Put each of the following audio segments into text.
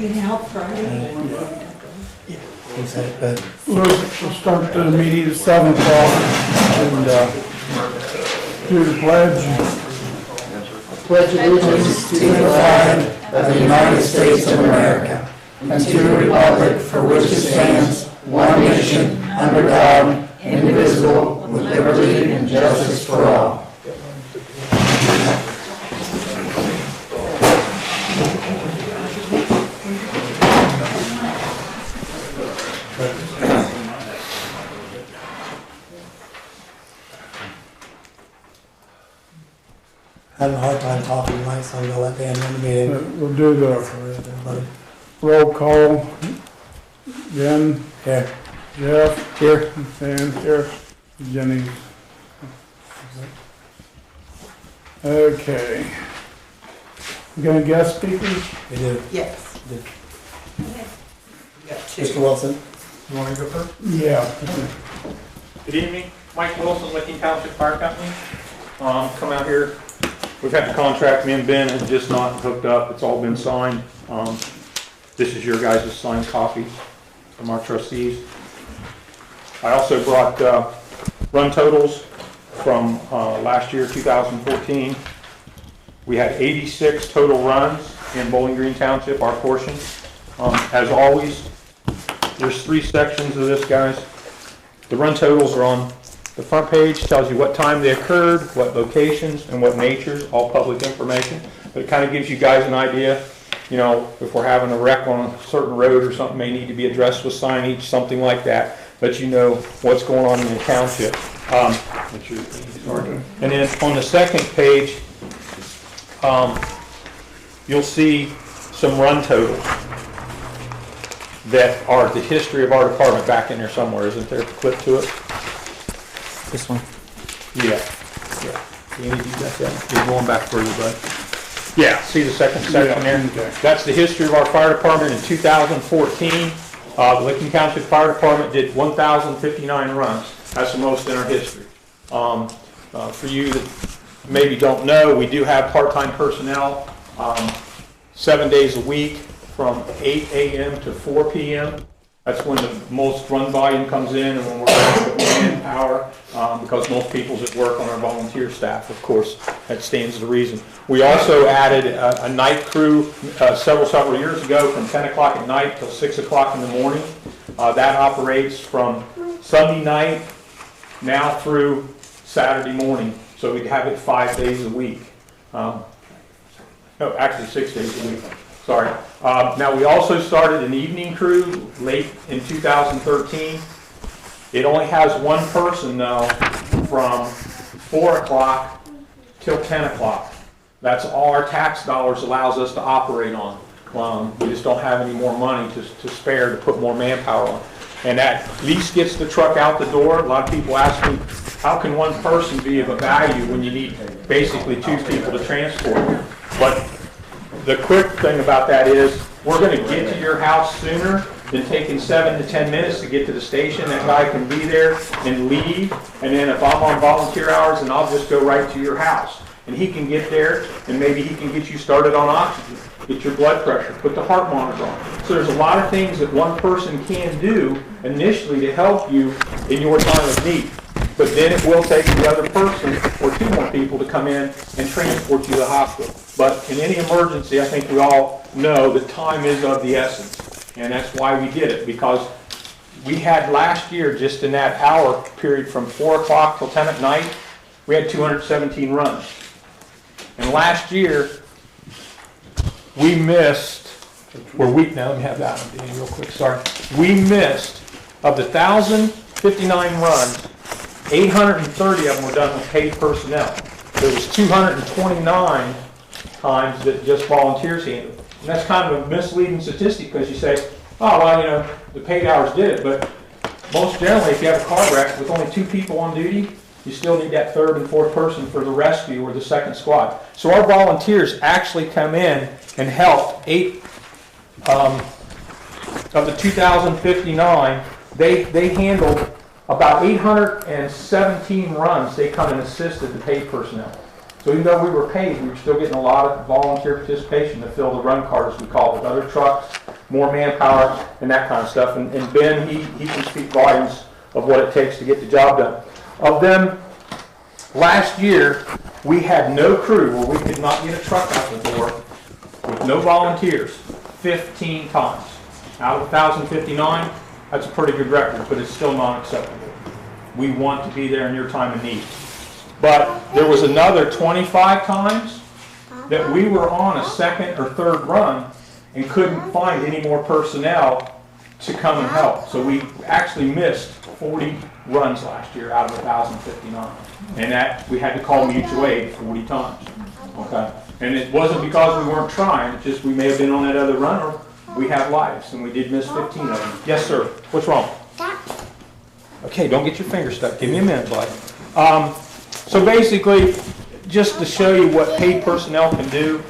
need help Friday. We'll start the meeting at 7 o'clock and do the pledge. Pledge allegiance to the flag of the United States of America and to the republic for which it stands, one nation, under God, indivisible, with liberty and justice for all. Having a hard time talking tonight, so I'm gonna let Dan run the meeting. We'll do the roll call. Jen, Here. Jeff, Here. Dan, here, Jenny. Okay. You got any guest speakers? We do. Yes. Mr. Wilson. You want me to go first? Yeah. Good evening, Mike Wilson, Licking Township Fire Company. Come out here. We've had the contract, me and Ben have just not hooked up. It's all been signed. This is your guys' signed copy from our trustees. I also brought run totals from last year, 2014. We had 86 total runs in Bowling Green Township, our portion. As always, there's 3 sections of this, guys. The run totals are on the front page, tells you what time they occurred, what locations, and what natures, all public information. But it kind of gives you guys an idea, you know, if we're having a wreck on a certain road or something may need to be addressed with signage, something like that, let you know what's going on in the township. And then on the second page, you'll see some run totals that are the history of our department back in there somewhere. Isn't there a clip to it? This one. Yeah. Andy, you got that? You're going back further, bud. Yeah, see the second section there? Okay. That's the history of our fire department in 2014. The Licking Township Fire Department did 1,059 runs. That's the most in our history. For you that maybe don't know, we do have part-time personnel 7 days a week from 8 a.m. to 4 p.m. That's when the most run volume comes in and when we're running with manpower, because most people's at work on our volunteer staff, of course, that stands to reason. We also added a night crew several years ago from 10 o'clock at night till 6 o'clock in the morning. That operates from Sunday night now through Saturday morning. So we'd have it 5 days a week. No, actually 6 days a week. Sorry. Now we also started an evening crew late in 2013. It only has one person though from 4 o'clock till 10 o'clock. That's all our tax dollars allows us to operate on. We just don't have any more money to spare to put more manpower on. And that at least gets the truck out the door. A lot of people ask me, how can one person be of a value when you need basically 2 people to transport? But the quick thing about that is we're going to get to your house sooner than taking 7 to 10 minutes to get to the station. That guy can be there and leave, and then if I'm on volunteer hours, then I'll just go right to your house. And he can get there, and maybe he can get you started on oxygen, get your blood pressure, put the heart monitor on. So there's a lot of things that one person can do initially to help you in your time of need. But then it will take the other person or 2 more people to come in and transport you to the hospital. But in any emergency, I think we all know that time is of the essence. And that's why we did it, because we had last year, just in that hour period from 4 o'clock till 10 at night, we had 217 runs. And last year, we missed, now let me have that one real quick, sorry. We missed, of the 1,059 runs, 830 of them were done with paid personnel. There was 229 times that just volunteers handled. And that's kind of a misleading statistic because you say, oh, well, you know, the paid hours did it. But most generally, if you have a car wreck with only 2 people on duty, you still need that 3rd and 4th person for the rescue or the 2nd squad. So our volunteers actually come in and help 8 of the 2,059. They handled about 817 runs. They come and assisted the paid personnel. So even though we were paid, we were still getting a lot of volunteer participation to fill the run cars, we call it, with other trucks more manpower and that kind of stuff. And Ben, he can speak volumes of what it takes to get the job done. Of them, last year, we had no crew where we could not get a truck out the door with no volunteers 15 times. Out of 1,059, that's a pretty good record, but it's still not acceptable. We want to be there in your time of need. But there was another 25 times that we were on a second or third run and couldn't find any more personnel to come and help. So we actually missed 40 runs last year out of 1,059. And that we had to call mutual aid 40 times. Okay? And it wasn't because we weren't trying, it's just we may have been on that other run, or we have lives, and we did miss 15 of them. Yes, sir. What's wrong? Okay, don't get your finger stuck. Give me a minute, bud. So basically, just to show you what paid personnel can do,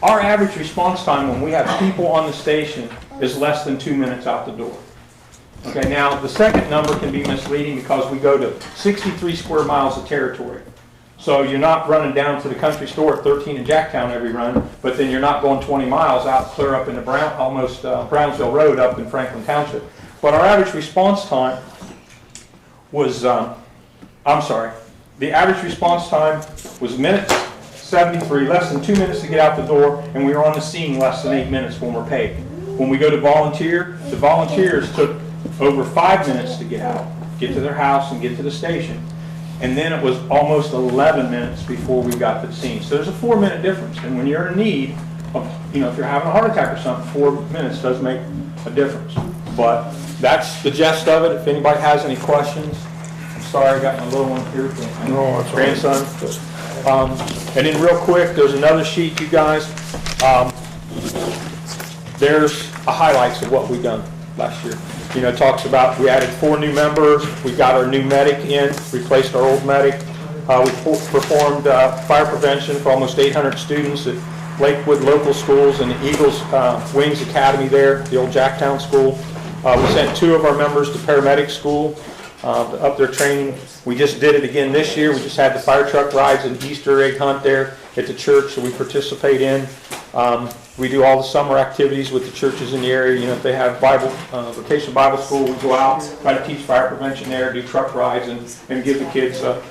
our average response time when we have people on the station is less than 2 minutes out the door. Okay, now the second number can be misleading because we go to 63 square miles of territory. So you're not running down to the country store at 13 in Jacktown every run, but then you're not going 20 miles out clear up into Brownsville Road up in Franklin Township. But our average response time was, the average response time was minutes 73, less than 2 minutes to get out the door, and we were on the scene less than 8 minutes when we're paid. When we go to volunteer, the volunteers took over 5 minutes to get out, get to their house and get to the station. And then it was almost 11 minutes before we got to the scene. So there's a 4-minute difference. And when you're in need of, if you're having a heart attack or something, 4 minutes does make a difference. But that's the gist of it. If anybody has any questions, I'm sorry I got my little one here from my grandson. And then real quick, there's another sheet, you guys. There's a highlights of what we've done last year. It talks about we added 4 new members, we got our new medic in, replaced our old medic. We performed fire prevention for almost 800 students at Lakewood local schools and the Eagles Wings Academy there, the old Jacktown school. We sent 2 of our members to paramedic school to up their training. We just did it again this year. We just had the fire truck rides and Easter egg hunt there at the church, so we participate in. We do all the summer activities with the churches in the area. If they have vacation Bible school, we go out, try to teach fire prevention there, do truck rides, and give the kids a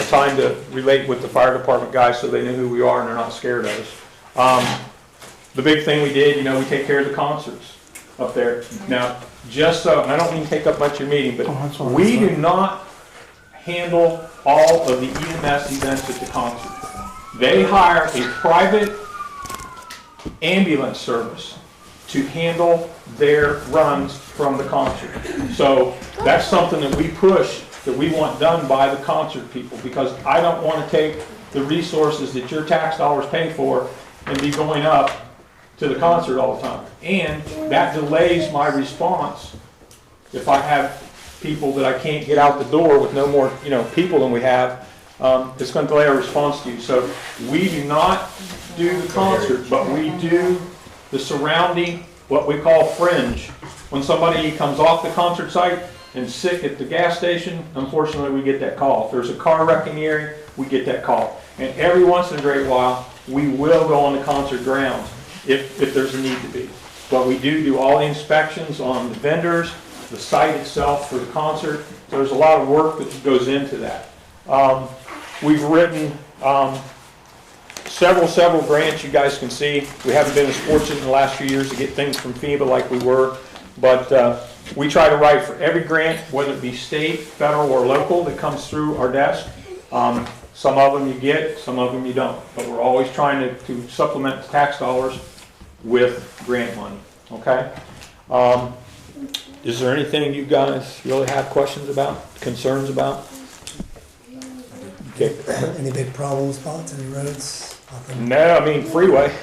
time to relate with the fire department guys so they know who we are and they're not scared of us. The big thing we did, we take care of the concerts up there. Now, just so, and I don't mean to take up much of your meeting, but we do not handle all of the EMS events at the concert. They hire a private ambulance service to handle their runs from the concert. So that's something that we push, that we want done by the concert people, because I don't want to take the resources that your tax dollars pay for and be going up to the concert all the time. And that delays my response if I have people that I can't get out the door with no more people than we have. It's going to delay our response to you. So we do not do the concert, but we do the surrounding, what we call fringe. When somebody comes off the concert site and sick at the gas station, unfortunately we get that call. If there's a car wreck in the area, we get that call. And every once in a great while, we will go on the concert grounds if there's a need to be. But we do all the inspections on the vendors, the site itself for the concert. So there's a lot of work that goes into that. We've written several grants you guys can see. We haven't been as fortunate in the last few years to get things from FEMA like we were, but we try to write for every grant, whether it be state, federal, or local, that comes through our desk. Some of them you get, some of them you don't, but we're always trying to supplement the tax dollars with grant money, okay? Is there anything you guys really have questions about, concerns about? Okay. Any big problem spots, any roads? Nothing? No, I mean freeway.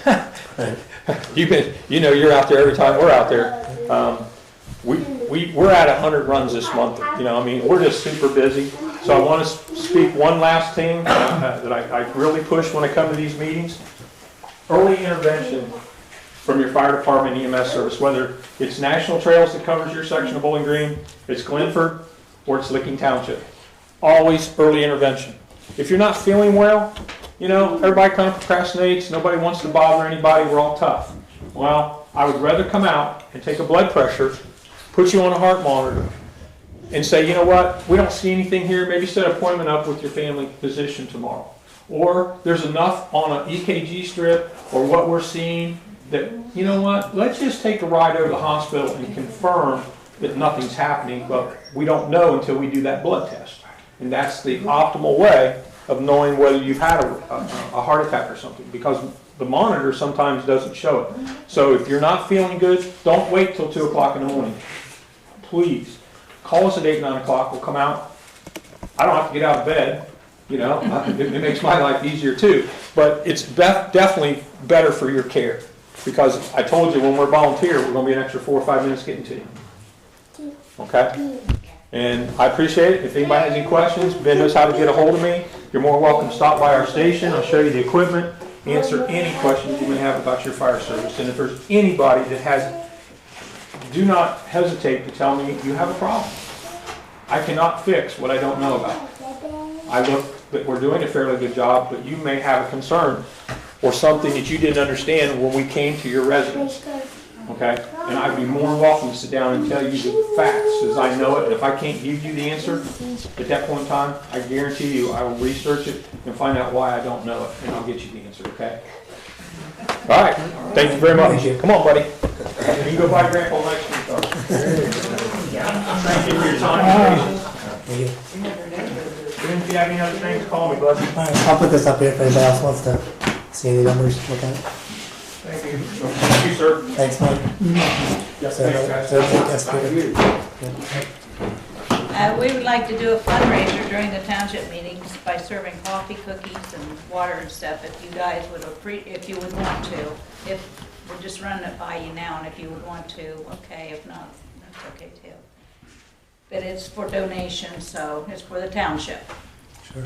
You're out there every time we're out there. We're at 100 runs this month. We're just super busy. So I want to speak one last thing that I really push when I come to these meetings. Early intervention from your fire department EMS service, whether it's National Trails that covers your section of Bowling Green, it's Glenford, or it's Licking Township. Always early intervention. If you're not feeling well, everybody kind of procrastinates, nobody wants to bother anybody, we're all tough. Well, I would rather come out and take a blood pressure, put you on a heart monitor, and say, you know what, we don't see anything here, maybe set an appointment up with your family physician tomorrow. Or there's enough on an EKG strip or what we're seeing that, you know what, let's just take a ride over to the hospital and confirm that nothing's happening, but we don't know until we do that blood test. And that's the optimal way of knowing whether you've had a heart attack or something, because the monitor sometimes doesn't show it. So if you're not feeling good, don't wait till 2 o'clock in the morning. Please, call us at 8, 9 o'clock, we'll come out. I don't have to get out of bed, you know, it makes my life easier too. But it's definitely better for your care, because I told you when we're volunteer, we're gonna be an extra 4 or 5 minutes getting to you. Okay? And I appreciate it. If anybody has any questions, Ben knows how to get a hold of me. You're more welcome to stop by our station. I'll show you the equipment, answer any questions you may have about your fire service. And if there's anybody that has, do not hesitate to tell me you have a problem. I cannot fix what I don't know about. I look that we're doing a fairly good job, but you may have a concern or something that you didn't understand when we came to your residence. Okay? And I'd be more than welcome to sit down and tell you the facts as I know it. If I can't give you the answer at that point in time, I guarantee you I will research it and find out why I don't know it, and I'll get you the answer, okay? All right. Thank you very much. Come on, buddy. You can go by Grandpa next week, though. Thank you for your time and patience. If you have any other things, call me, bud. All right, I'll put this up here if anybody else wants to see any numbers, look at it. Thank you. Thank you, sir. Thanks, Mike. Yes, So, thanks, guys. We would like to do a fundraiser during the township meetings by serving coffee, cookies, and water and stuff. If you guys would if you would want to, if we're just running it by you now, and if you would want to, okay. If not, that's okay too. But it's for donation, so it's for the township. Sure.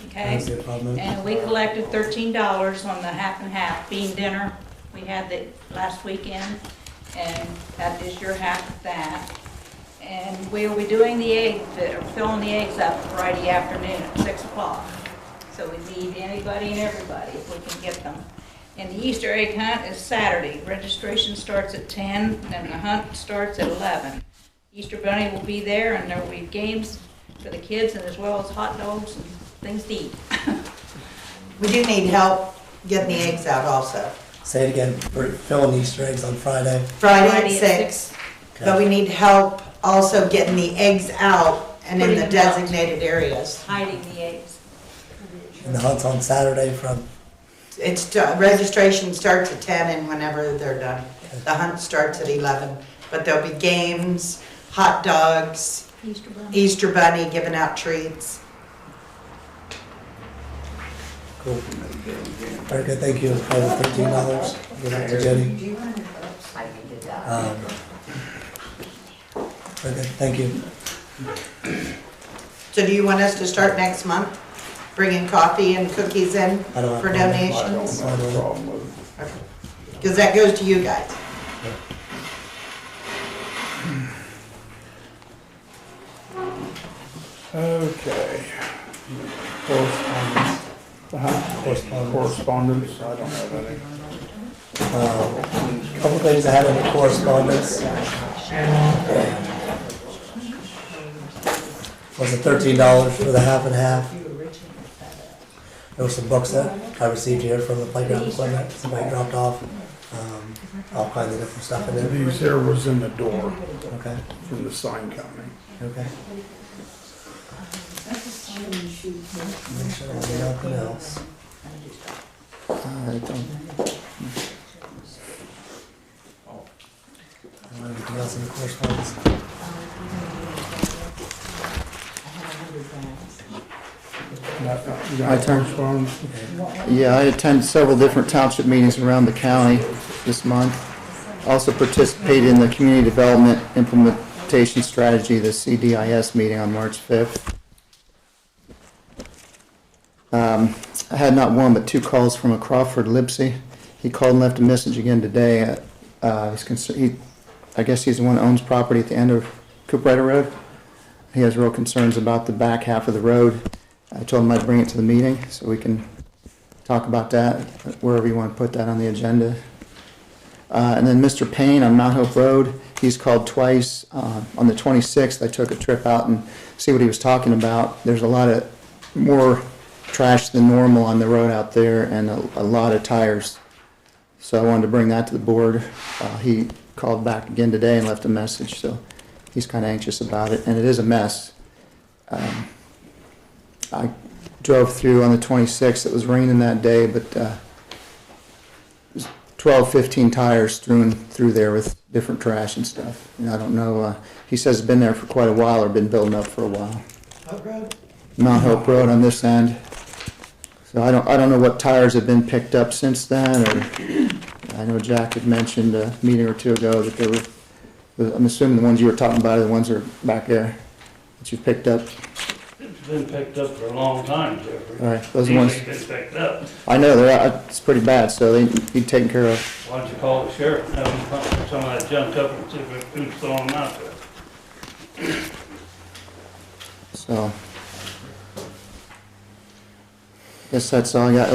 Okay. That's no problem. And we collected $13 on the half and half bean dinner. We had that last weekend, and that is your half of that. And we'll be doing the egg, or filling the eggs up Friday afternoon at 6 o'clock. So we need anybody and everybody if we can get them. And the Easter egg hunt is Saturday. Registration starts at 10, and the hunt starts at 11. Easter Bunny will be there, and there will be games for the kids, and as well as hot dogs and things to eat. We do need help getting the eggs out also. Say it again, we're filling Easter eggs on Friday. Friday at 6, but we need help also getting the eggs out and in the designated areas. Hiding the eggs. And the hunt's on Saturday from, It's, registration starts at 10 and whenever they're done. The hunt starts at 11, but there'll be games, hot dogs, Easter Bunny giving out treats. cool. Very good, thank you. I have $13. Give that to Jenny. Very good, thank you. So do you want us to start next month, bringing coffee and cookies in I don't have for a problem. donations? I don't- Because that goes to you guys. Okay. Correspondence. Correspondence, I don't have any. Couple things I had in the correspondence. Was it $13 for the half and half? There were some books that I received here from the playground equipment, somebody dropped off, all kinds of different stuff in there. These here was in the door Okay, from the sign company. okay. Make sure there's nothing else. Anything else in the correspondence? You got correspondence? Yeah, I attended several different township meetings around the county this month. Also participated in the Community Development Implementation Strategy, the CDIS meeting on March 5th. I had not one but two calls from a Crawford Lipsy. He called and left a message again today. I guess he's the one that owns property at the end of Cooperrider Road. He has real concerns about the back half of the road. I told him I'd bring it to the meeting so we can talk about that, wherever you want to put that on the agenda. And then Mr. Payne on Mount Hope Road, he's called twice. On the 26th, I took a trip out and see what he was talking about. There's a lot of more trash than normal on the road out there and a lot of tires. So I wanted to bring that to the board. He called back again today and left a message, so he's kind of anxious about it, and it is a mess. I drove through on the 26th. It was raining that day, but 12, 15 tires strewn through there with different trash and stuff. And I don't know, he says it's been there for quite a while or been building up for a while. What road? Mount Hope Road on this end. So I don't know what tires have been picked up since then, or I know Jack had mentioned a meeting or two ago that there were, I'm assuming the ones you were talking about are the ones that are back there that you picked up. It's been picked up for a long time, Jeffrey. All right, those are the ones. It's been picked up. I know, it's pretty bad, so they need taken care of. Why don't you call the sheriff and have him pump some of that junk up and see who's throwing them out there? So, I guess that's all I got.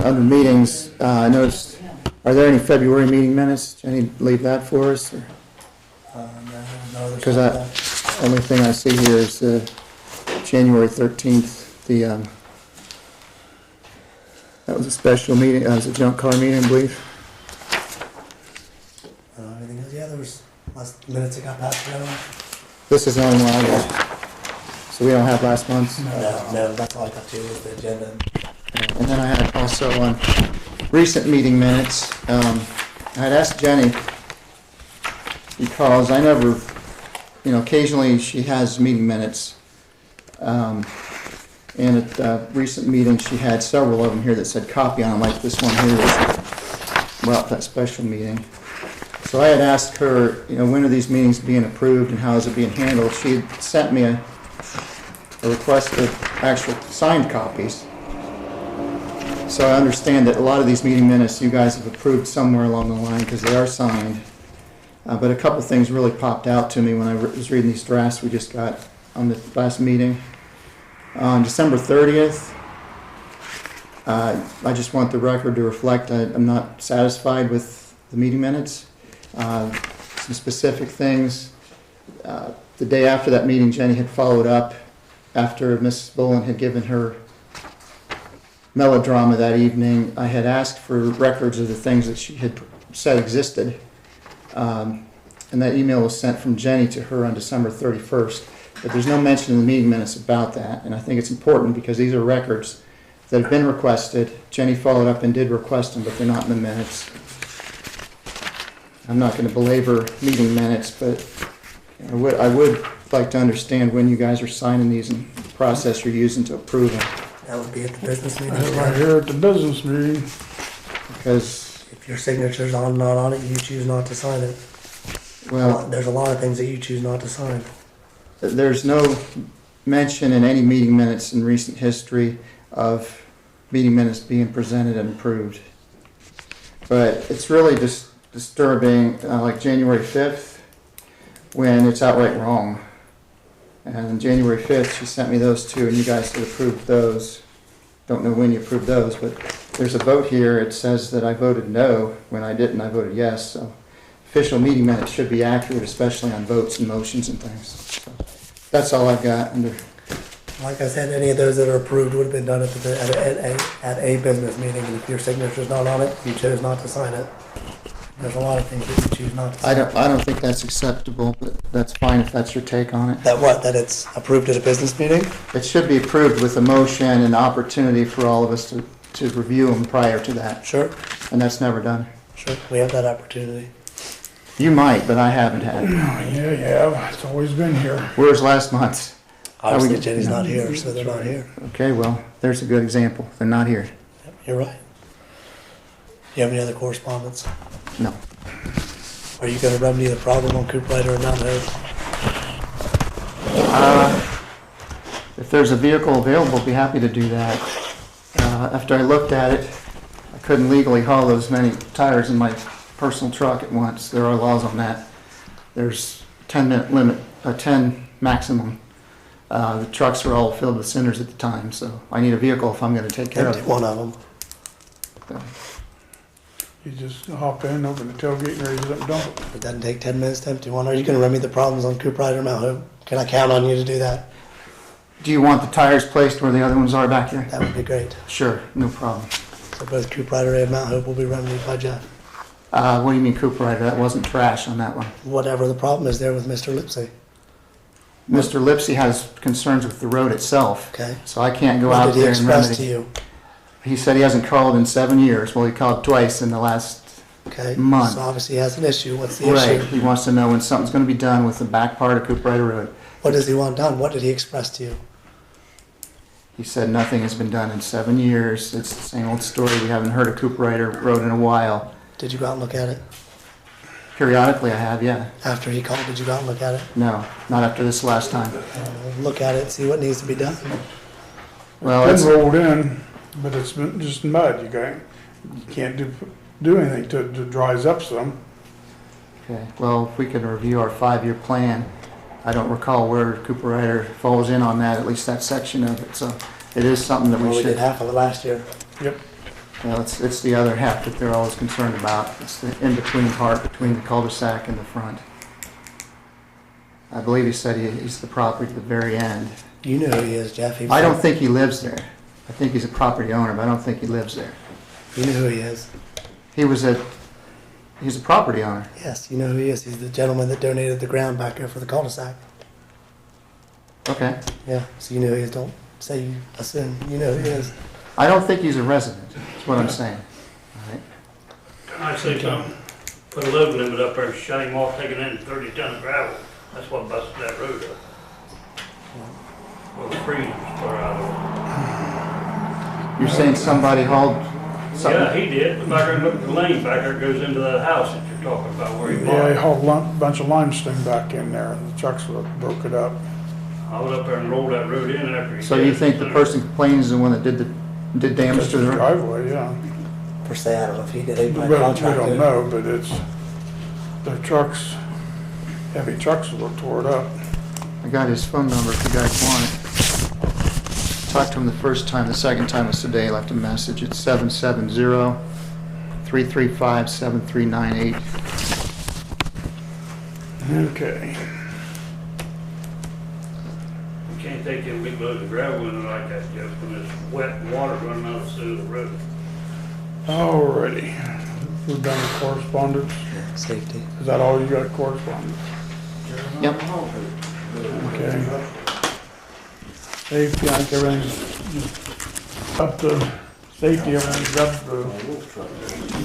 Under meetings, I noticed, are there any February meeting minutes? Jenny, leave that for us? No, there's Because not the only thing I see here is January 13th, that was a special meeting, that was a junk car meeting, I believe. Everything else, yeah, there was last minutes that got passed around. This is the only one I got. So we don't have last month's? No, that's all I got to is the agenda. And then I had also on recent meeting minutes, I had asked Jenny, because I never, occasionally she has meeting minutes. And at the recent meeting, she had several of them here that said copy on them, like this one here is, well, that special meeting. So I had asked her, when are these meetings being approved and how is it being handled? She had sent me a request of actual signed copies. So I understand that a lot of these meeting minutes you guys have approved somewhere along the line because they are signed. But a couple things really popped out to me when I was reading these drafts we just got on the last meeting. On December 30th, I just want the record to reflect I'm not satisfied with the meeting minutes. Some specific things. The day after that meeting, Jenny had followed up after Mrs. Bullen had given her melodrama that evening. I had asked for records of the things that she had said existed. And that email was sent from Jenny to her on December 31st. But there's no mention in the meeting minutes about that. And I think it's important because these are records that have been requested. Jenny followed up and did request them, but they're not in the minutes. I'm not going to belabor meeting minutes, but I would like to understand when you guys are signing these and the process you're using to approve them. That would be at the business meeting. Right here at the business meeting. Because, If your signature's not on it, you choose not to sign it. well, There's a lot of things that you choose not to sign. there's no mention in any meeting minutes in recent history of meeting minutes being presented and approved. But it's really just disturbing, like January 5th, when it's outright wrong. And on January 5th, she sent me those two, and you guys had approved those. Don't know when you approved those, but there's a vote here. It says that I voted no. When I didn't, I voted yes. So official meeting minutes should be accurate, especially on votes and motions and things. So that's all I've got under. Like I said, any of those that are approved would have been done at a business meeting, and if your signature's not on it, you chose not to sign it. There's a lot of things that you choose not to sign. I don't think that's acceptable, but that's fine if that's your take on it. That what? That it's approved at a business meeting? It should be approved with a motion and opportunity for all of us to review them prior to that, Sure, and that's never done. sure. We have that opportunity. You might, but I haven't had it. Yeah, you have. It's always been here. Where's last month's? Obviously, get- Jenny's not here, so they're not here. Okay, well, there's a good example. They're not here. Yep, you're right. Do you have any other correspondence? No. Are you gonna remedy the problem on Coop Rider and Mountain Hope? If there's a vehicle available, I'd be happy to do that. After I looked at it, I couldn't legally haul those many tires in my personal truck at once. There are laws on that. There's a 10-minute limit, a 10 maximum. The trucks were all filled with cinders at the time, so I need a vehicle if I'm gonna take care of Empty it. one of them. So, You just hop in, open the tailgate and raise it up and dump it. It doesn't take 10 minutes to empty one. Are you gonna run me the problems on Coop Rider Mount Hope? Can I count on you to do that? Do you want the tires placed where the other ones are back here? That would be great. Sure, no problem. So both Coop Rider and Mount Hope will be remedied by Jeff. What do you mean Cooper Rider? That wasn't trash on that one. Whatever the problem is there with Mr. Lipsy. Mr. Lipsy has concerns with the road itself, Okay. so I can't go What out did he there and express to remedy. you? He said he hasn't called in 7 years. Well, he called twice in the last Okay. month. So obviously he has an issue. What's the Right. issue? He wants to know when something's going to be done with the back part of Cooper Rider Road. What does he want done? What did he express to you? He said nothing has been done in 7 years. It's the same old story. We haven't heard of Cooper Rider Road in a while. Did you go out and look at it? Periodically I have, yeah. After he called, did you go out and look at it? No, not after this last time. Look at it, see what needs to be done. Well, It's it's, been rolled in, but it's been just mud. You can't do anything to it. It dries up some. okay. Well, if we can review our 5-year plan, I don't recall where Cooper Rider falls in on that, at least that section of it. So it is something that Well, we we did should, half of it last year. Yep. well, it's the other half that they're always concerned about. It's the in-between part between the cul-de-sac and the front. I believe he said he's the property at the very end. You know who he is, Jeff. He I don't think he lives there. I think he's a property owner, but I don't think he lives there. You know who he is. He's a property owner. Yes, you know who he is. He's the gentleman that donated the ground back there for the cul-de-sac. Okay. Yeah, so you know who he is. Don't say you assume. You know who he is. I don't think he's a resident, that's what I'm saying. All right. Can I say something? Put a load limit up there, shut him off taking in 30 ton of gravel. That's what busted that road up. Well, the freezers tore out of You're saying somebody hauled it. something? Yeah, he did. But back there, look at the lane back there goes into that house that you're talking about where he Yeah, he bought. hauled a bunch of limestone back in there. The trucks broke it up. I was up there and rolled that road in after he So did you it. think the person complaining is the one that did damage to the road? Driveway, yeah. Per se, I don't know if he did. He We might don't contract know, but it's, the trucks, heavy trucks were tore it up. I got his phone number if you guys want it. Talked to him the first time, the second time was today, left a message. It's 770-335-7398. Okay. You can't take them big loads of gravel in it like that, Jeff, when there's wet water running out of the side of the road. Alrighty. We're done with correspondence. Safety. Is that all you got, correspondence? Yep. Okay. Safety, I think everything's up to, safety, everything's up to,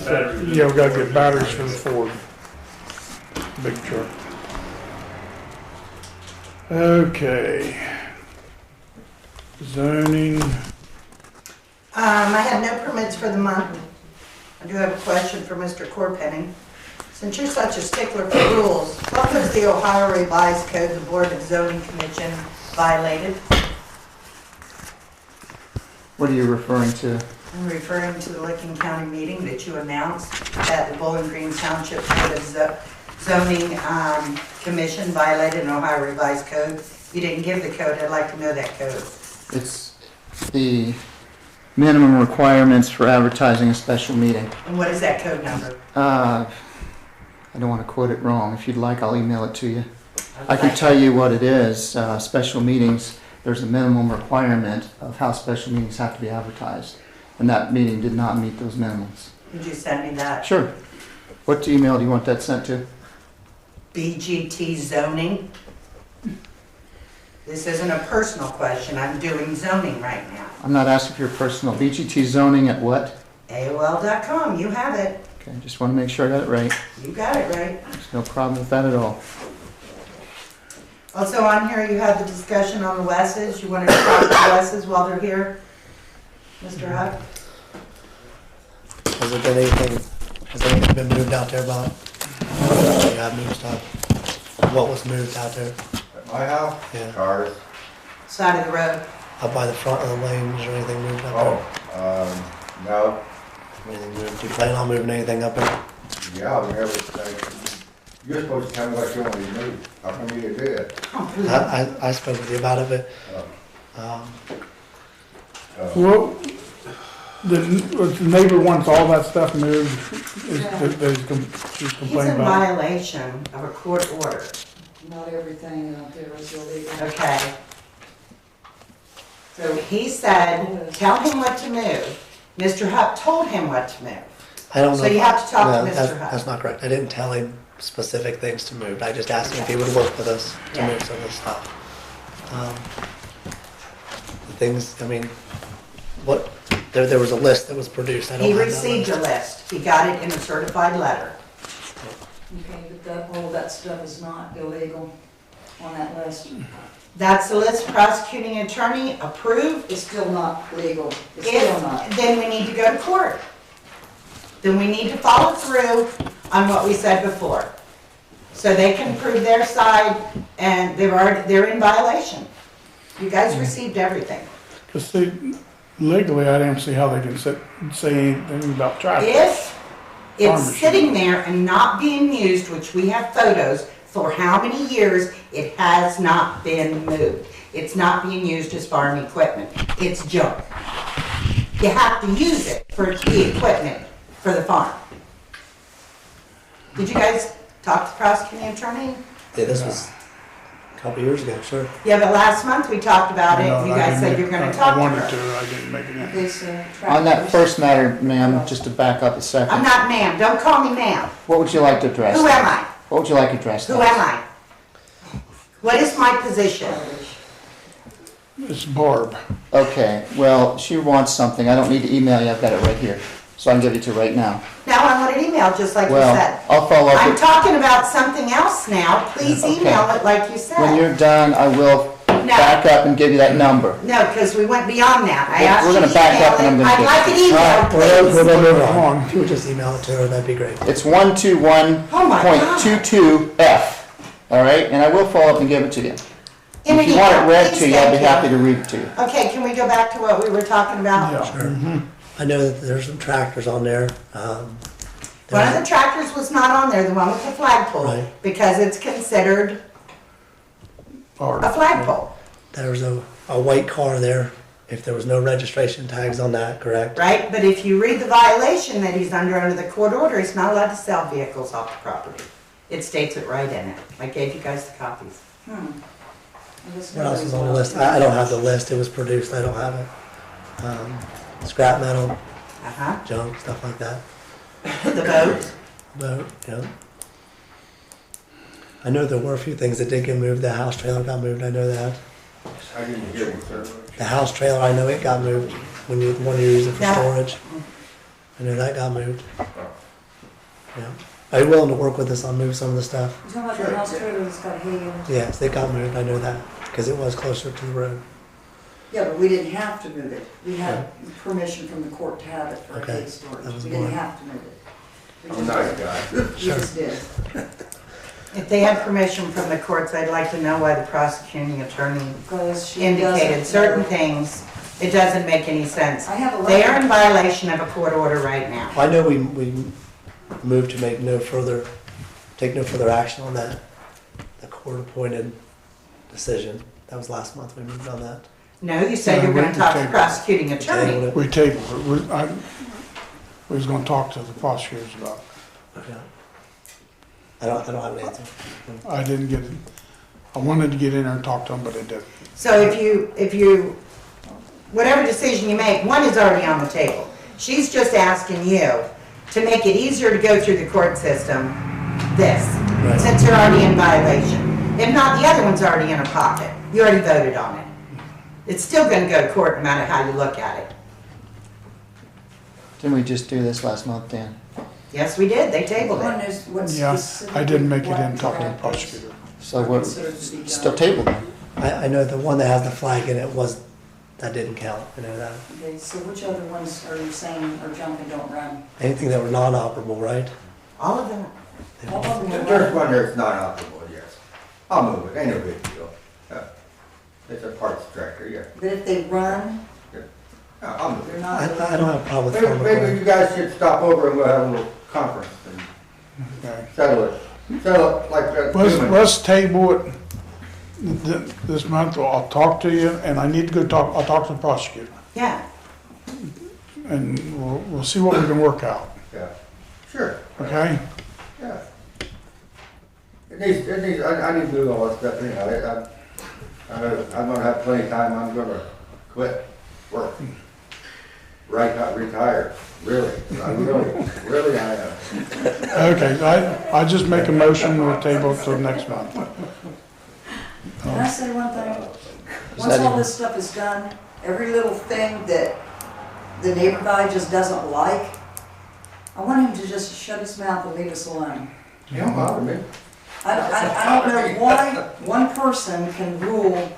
Batteries. yeah, we gotta get batteries for the Ford. Big truck. Okay. Zoning, I had no permits for the month. I do have a question for Mr. Corpenny. Since you're such a stickler for rules, what was the Ohio Revised Code the Board of Zoning Commission violated? What are you referring to? I'm referring to the Licking County meeting that you announced that the Bowling Green Township Board of Zoning Commission violated an Ohio Revised Code. You didn't give the code. I'd like to know that code. It's the minimum requirements for advertising a special meeting. And what is that code number? I don't want to quote it wrong. If you'd like, I'll email it to you. I can tell you what it is. Special meetings, there's a minimum requirement of how special meetings have to be advertised. And that meeting did not meet those minimums. Could you send me that? Sure. What email do you want that sent to? B.G.T. zoning. This isn't a personal question. I'm doing zoning right now. I'm not asking for your personal. B.G.T. zoning at what? AOL.com. You have it. Okay, just want to make sure I got it right. You got it right. There's no problem with that at all. Also on here, you have the discussion on the Wesses. You wanted to talk to the Wesses while they're here? Mr. Huck? Has anything been moved out there, Bob? You have moved stuff. What was moved out there? At my house? Yeah. Cars. Side of the road. Up by the front of the lane, is there anything moved up there? Oh, no. Anything moved? Do you plan on moving anything up there? Yeah, I mean, everything. You're supposed to tell me what you want me to do. How come you didn't do it? I spoke with you about it, but, well, the neighbor wants all that stuff moved, she's He's complaining in about. violation of a court order, Not everything out there is illegal. okay? So he said, tell him what to move. Mr. Hupp told him what to move. I don't know. So you have to talk to No, Mr. Hupp. That's not correct. I didn't tell him specific things to move. I just asked him if he would work with us to Yeah. move some of the stuff. The things, I mean, there was a list that was produced. I don't He have that received a list. list. He got it in a certified letter. Okay, but all that stuff is not illegal on that list. That's the list prosecuting attorney approved. It's still not legal. It's still not. Then we need to go to court. Then we need to follow through on what we said before. So they can prove their side and they're in violation. You guys received everything. Cause see, legally, I don't see how they can say anything about traffic. If it's Farm machine. sitting there and not being used, which we have photos for how many years, it has not been moved. It's not being used as farm equipment. It's junk. You have to use it for it to be equipment for the farm. Did you guys talk to the prosecuting attorney? Yeah, this was a couple years ago, sure. Yeah, but last month we talked about it. No, You I guys didn't said make- you're gonna talk I to wanted her. to, I didn't make it in. These On that tractors. first matter, ma'am, just to back up a I'm second, not ma'am. Don't call me ma'am. what would you like to address? Who am I? What would you like addressed? Who am I? What is my position? It's Barb. Okay, well, she wants something. I don't need to email you, I've got it right here, so I can give it to you right now. Now I want an email, just like you Well, said. I'll follow up I'm with, talking about something else now. Please Okay. email it like you when said. you're done, I will back up and give you that number. No, because we went beyond that. I We're- asked we're you gonna to back up and I'm email it. gonna I'd get like you. an email, We're please. gonna move on. on. If you would just email it to her, that'd be great. It's 121.22F, all right? And I will follow up and give it to you. In an If you want it email, read please, to you, I'll be thank happy to read it to you. Okay, can we go back to what we were talking about? Yeah. Sure. I know that there's some tractors on there. One of the tractors was not on there, the one with the flagpole, Right. because it's considered Barb. a flagpole, There was a white car there. If there was no registration tags on that, correct? right? But if you read the violation that he's under the court order, he's not allowed to sell vehicles off the property. It states it right in it. I gave you guys the copies. What else is on the list? I don't have the list. It was produced. I don't have it. Scrap metal, Uh-huh. junk, stuff like that. The boat, But, I know there were a few things that did get moved. The house trailer got moved. I know that. I didn't hear you, sir. The house trailer, I know it got moved when you use it for Yeah. storage. I know that got moved. Yeah. Are you willing to work with us on move some of the stuff? You talking about the house trailer that's got hay in it? Yes, it got moved. I know that because it was closer to the road. Yeah, but we didn't have to move it. We had permission from the court to have it for Okay, hay storage. that was We didn't more. have to move it. We I'm a just nice did. guy. We just did. if they had permission from the courts, I'd like to know why the prosecuting attorney Because she indicated doesn't certain know. things. It doesn't make any sense. I have a They are letter. in violation of a court order right now. I know we moved to take no further action on that. The court-appointed decision. That was last month. We moved on that. No, you said you were gonna talk to the prosecuting attorney. Tabled it. We tabled it. We was gonna talk to the prosecutors about it. Yeah. I don't have an answer. I didn't get it. I wanted to get in there and talk to them, but I didn't. So if you, whatever decision you make, one is already on the table. She's just asking you to make it easier to go through the court system, this, Right. since you're already in violation. If not, the other one's already in her pocket. You already voted on it. It's still gonna go to court no matter how you look at it. Didn't we just do this last month, Dan? Yes, we did. They tabled One it. is what's Yeah, I specifically didn't make it what in and talk to the tractors prosecutor. So are we're considered to be still junk. tabled then. I know the one that has the flag in it that didn't count. I know that. Okay, so which other ones are you saying are junk and don't run? Anything that were non-operable, right? All of them. All of them There's run. one there that's not operable, yes. I'll move it, ain't no big deal. It's a parts tractor, yeah. But if they run, I'll move they're it. not. I don't have a problem with Maybe farm you equipment. guys should stop over and we'll have a little conference and Okay. settle it. Settle it like that. Let's table it this month. I'll talk to you and I need to go I'll talk to the prosecutor. Yeah. and we'll see what we can work out, Yeah, sure, okay? yeah. It needs, I need to do all that stuff anyhow. I know I'm gonna have plenty of time, I'm gonna quit working. Right, not retire, really, really I am. Okay, I just make a motion, we'll table it till next month. Can I say one thing? Once that all even- this stuff is done, every little thing that the neighbor guy just doesn't like, I want him to just shut his mouth and leave us alone. You don't bother me. I don't know why one person can rule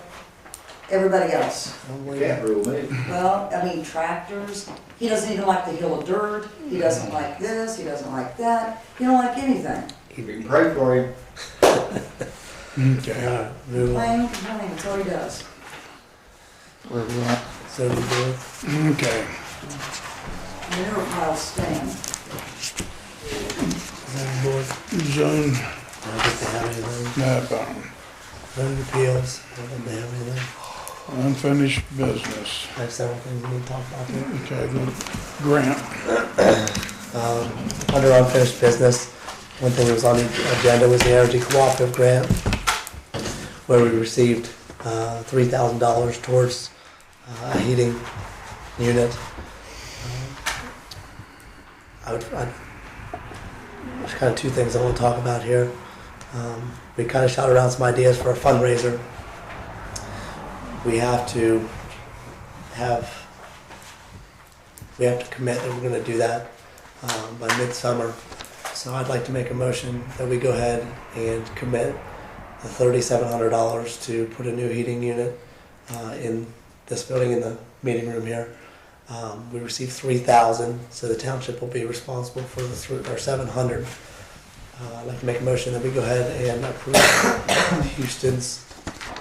everybody else. You can't rule me. Well, I mean, tractors, he doesn't even like the hill of dirt, he doesn't like this, he doesn't like that, he don't like anything. You can pray for him. Okay, Alright, move on. Complain, complain, that's all he does. Where we at? So we do. okay. Manure piles stand. Zoning board. Zone, I don't think they have anything. no, Zoning appeals. I don't think they have anything. unfinished business. I have several things we need to talk about here. Okay, the grant, Under unfinished business, one thing that was on the agenda was the energy cooperative grant, where we received $3,000 towards a heating unit. There's kind of two things I want to talk about here. We kind of shot around some ideas for a fundraiser. We have to commit that we're going to do that by midsummer. So I'd like to make a motion that we go ahead and commit the $3,700 to put a new heating unit in this building in the meeting room here. We received $3,000, so the township will be responsible for the $700. I'd like to make a motion that we go ahead and approve Houston's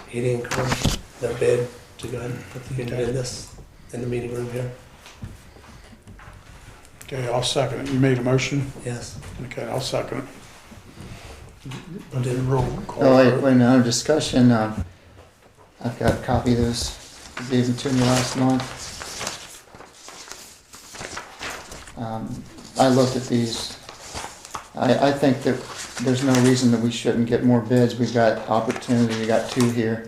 heating and cooling, their bid to go ahead and put the unit in the meeting room here. okay, I'll second it. You made a motion? Yes. Okay, I'll second it. I'll do roll call. Oh, wait, no, discussion, I've got a copy of this, I gave them to me last month. I looked at these, I think that there's no reason that we shouldn't get more bids, we've got opportunity, we got two here.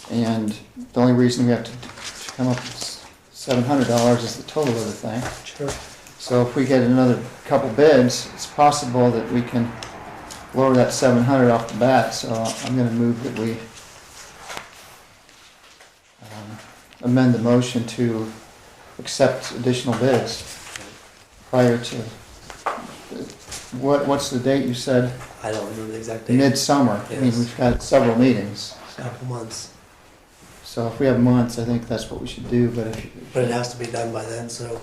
And the only reason we have to come up with $700 is the total of the thing. Sure. So if we get another couple bids, it's possible that we can lower that 700 off the bat, so I'm gonna move that we amend the motion to accept additional bids prior to, what's the date you said? I don't remember the exact date. Midsummer. I mean, Yes. we've got several meetings, A couple months. so if we have months, I think that's what we should do, but if, But it has to be done by then, so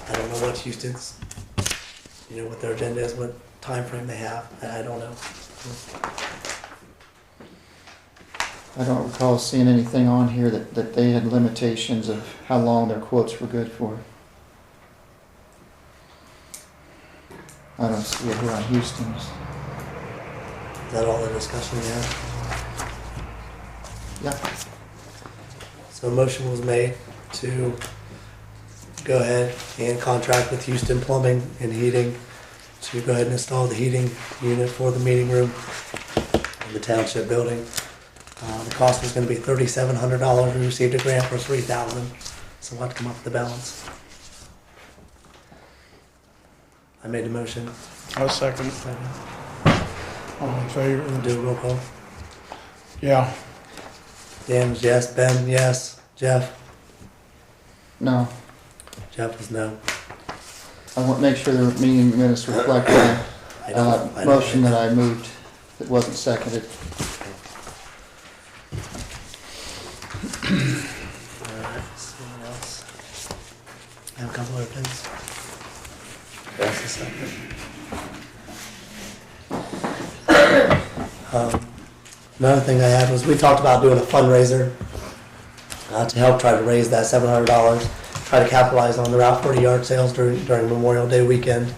I don't know what Houston's, what their agenda is, what time frame they have. I don't know. I don't recall seeing anything on here that they had limitations of how long their quotes were good for. I don't see it here on Houston's. Is that all the discussion we had? Yeah. So a motion was made to go ahead and contract with Houston Plumbing and Heating to go ahead and install the heating unit for the meeting room in the township building. The cost was going to be $3,700. We received a grant for $3,000, so we'll have to come up with the balance. I made the motion. I'll second it. All in favor? Do a roll call. Yeah, Dan was yes. Ben, yes. Jeff? No, Jeff was no. I want to make sure the meeting minutes reflect the I don't. motion that I moved that wasn't seconded. Alright, someone else. I have a couple other things. That's a second. Another thing I had was we talked about doing a fundraiser to help try to raise that $700, try to capitalize on the Route 40 yard sales during Memorial Day weekend.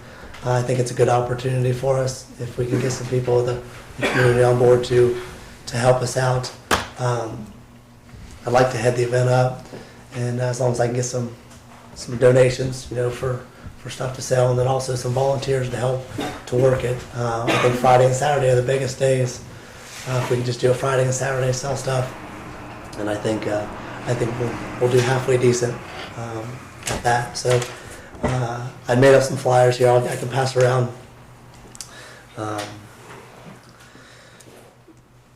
I think it's a good opportunity for us if we can get some people in the community on board to help us out. I'd like to head the event up, and as long as I can get some some donations, for stuff to sell, and then also some volunteers to help to work it. I think Friday and Saturday are the biggest days. If we can just do a Friday and Saturday sell stuff, and I think we'll do halfway decent at that. So I made up some flyers here. I can pass around.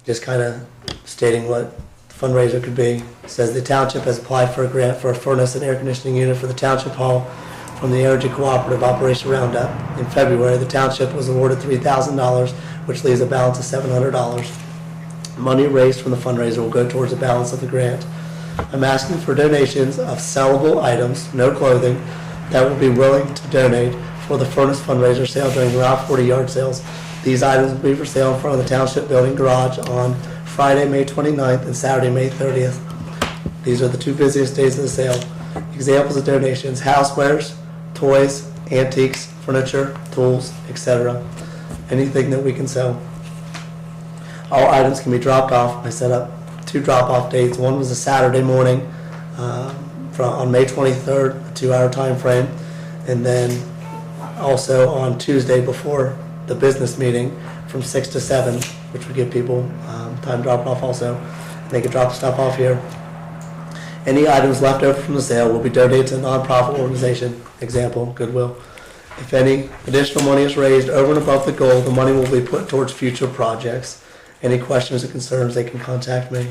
Just kind of stating what the fundraiser could be. It says the township has applied for a grant for a furnace and air conditioning unit for the township hall from the Energy Cooperative Operation Roundup. In February, the township was awarded $3,000, which leaves a balance of $700. Money raised from the fundraiser will go towards the balance of the grant. I'm asking for donations of sellable items, no clothing, that will be willing to donate for the furnace fundraiser sale during Route 40 yard sales. These items will be for sale in front of the Township Building Garage on Friday, May 29th and Saturday, May 30th. These are the 2 busiest days of the sale. Examples of donations: housewares, toys, antiques, furniture, tools, etc. Anything that we can sell. All items can be dropped off. I set up 2 drop-off dates. One was a Saturday morning on May 23rd, a 2-hour time frame, and then also on Tuesday before the business meeting from 6 to 7, which would give people time to drop off also. They could drop stuff off here. Any items left over from the sale will be donated to a nonprofit organization, example, Goodwill. If any additional money is raised over and above the goal, the money will be put towards future projects. Any questions or concerns, they can contact me.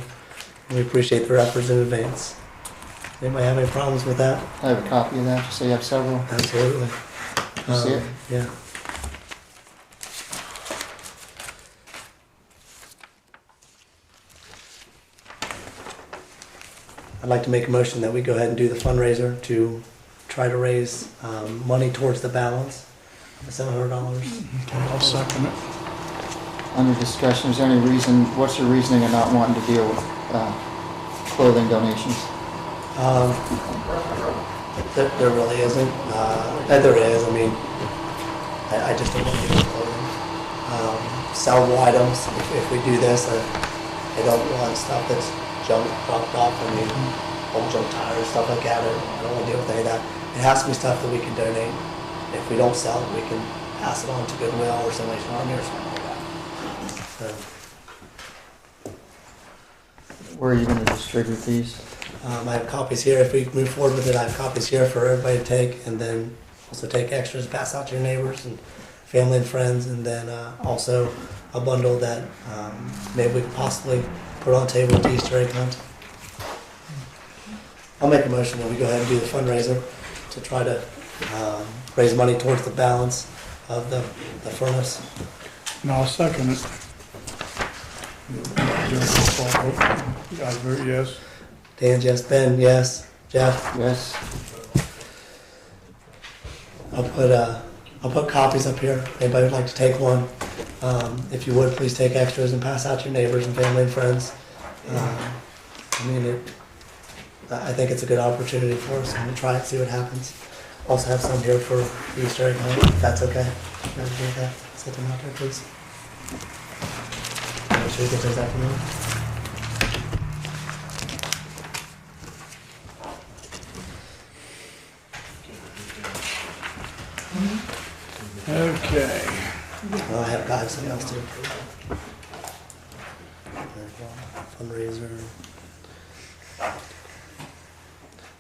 We appreciate their efforts in advance. Anybody have any problems with that? I have a copy of that, just so you have several. Absolutely. You see it? Yeah. I'd like to make a motion that we go ahead and do the fundraiser to try to raise money towards the balance of the $700. I'll second it. Under discussion, is there any reason, what's your reasoning of not wanting to deal with clothing donations? There really isn't. There is. I mean, I just don't want to do clothing. Sellable items, if we do this, I don't want stuff that's junk dropped off. I mean, old junk tires, stuff like that. I don't want to deal with any of that. It has to be stuff that we can donate. If we don't sell it, we can pass it on to Goodwill or Salvation Army or something like that. So, Where are you going to distribute these? I have copies here. If we move forward with it, I have copies here for everybody to take, and then also take extras, pass out to your neighbors and family and friends, and then also a bundle that maybe we could possibly put on the table with the Easter egg hunt. I'll make a motion that we go ahead and do the fundraiser to try to raise money towards the balance of the furnace. And I'll second it. I vote yes. Dan, yes. Ben, yes. Jeff? Yes. I'll put copies up here. Anybody would like to take one? If you would, please take extras and pass out to your neighbors and family and friends. I think it's a good opportunity for us. I'm gonna try it, see what happens. Also have some here for the Easter egg hunt, if that's okay. You guys do that? Set them out there, please. Make sure you get those out for me. Okay. Oh, I have something else too. Fundraiser.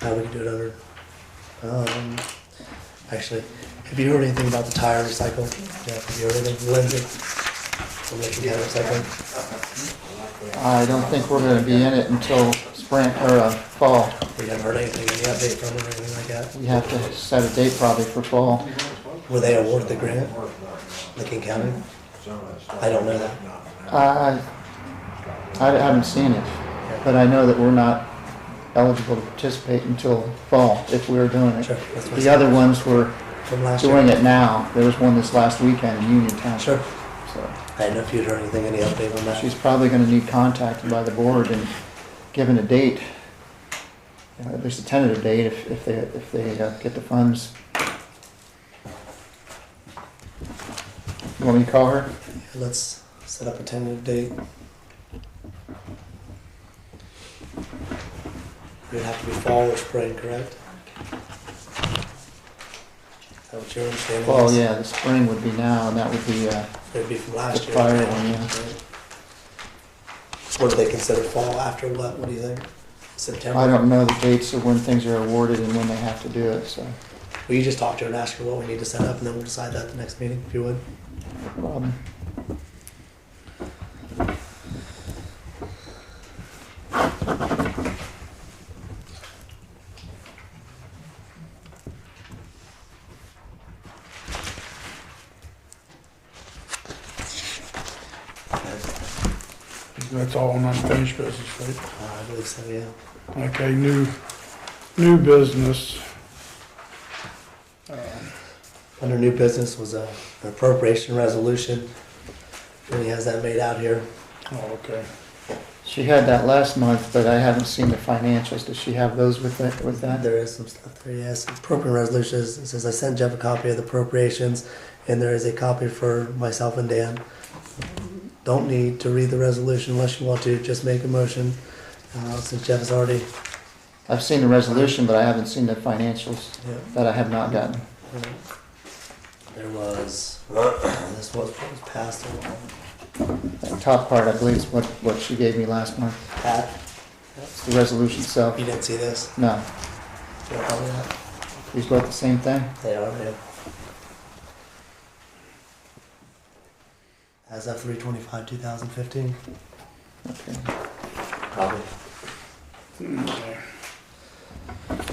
We can do it under. Actually, have you heard anything about the tire recycle? Yeah, have you heard anything, Lindsay? From Lincoln County Recycling? I don't think we're going to be in it until spring or fall. We haven't heard anything, any update from them or anything like that? We have to set a date probably for fall. Were they awarded the grant? Lincoln County? I don't know that. I haven't seen it, but I know that we're not eligible to participate until fall if we were doing it. Sure, that's what I The said. other ones were From last doing year? it now. There was one this last weekend in Union Township. Sure. So I didn't know if you'd heard anything, any update on that. she's probably going to need contacted by the board and given a date, at least a tentative date if they get the funds. You want me to call her? Let's set up a tentative date. It would have to be fall or spring, correct? what your understanding is? Well, yeah, the spring would be now, and that would be, It'd be from last The year. prior one, yeah. Right. What do they consider fall after what? What do you think? September? I don't know the dates of when things are awarded and when they have to do it, so, Will you just talk to her and ask her what we need to set up, and then we'll decide that at the next meeting, if you would? no problem. That's all on unfinished business, right? I believe so, yeah. Okay, new business. Under new business was an appropriation resolution. And he has that made out here. Oh, okay. She had that last month, but I haven't seen the financials. Does she have those with that? There is some stuff there, yes. Appropriate resolutions, it says I sent Jeff a copy of the appropriations, and there is a copy for myself and Dan. Don't need to read the resolution unless you want to, just make a motion, since Jeff has already. I've seen the resolution, but I haven't seen the financials Yeah. that I have not gotten. There was, this was what was passed along. That top part, I believe, is what she gave me last month. Pat, It's the resolution itself. you didn't see this? No, You don't copy that? these both the same thing? They are, yeah. As of 3/25/2015. Okay. Probably. Okay.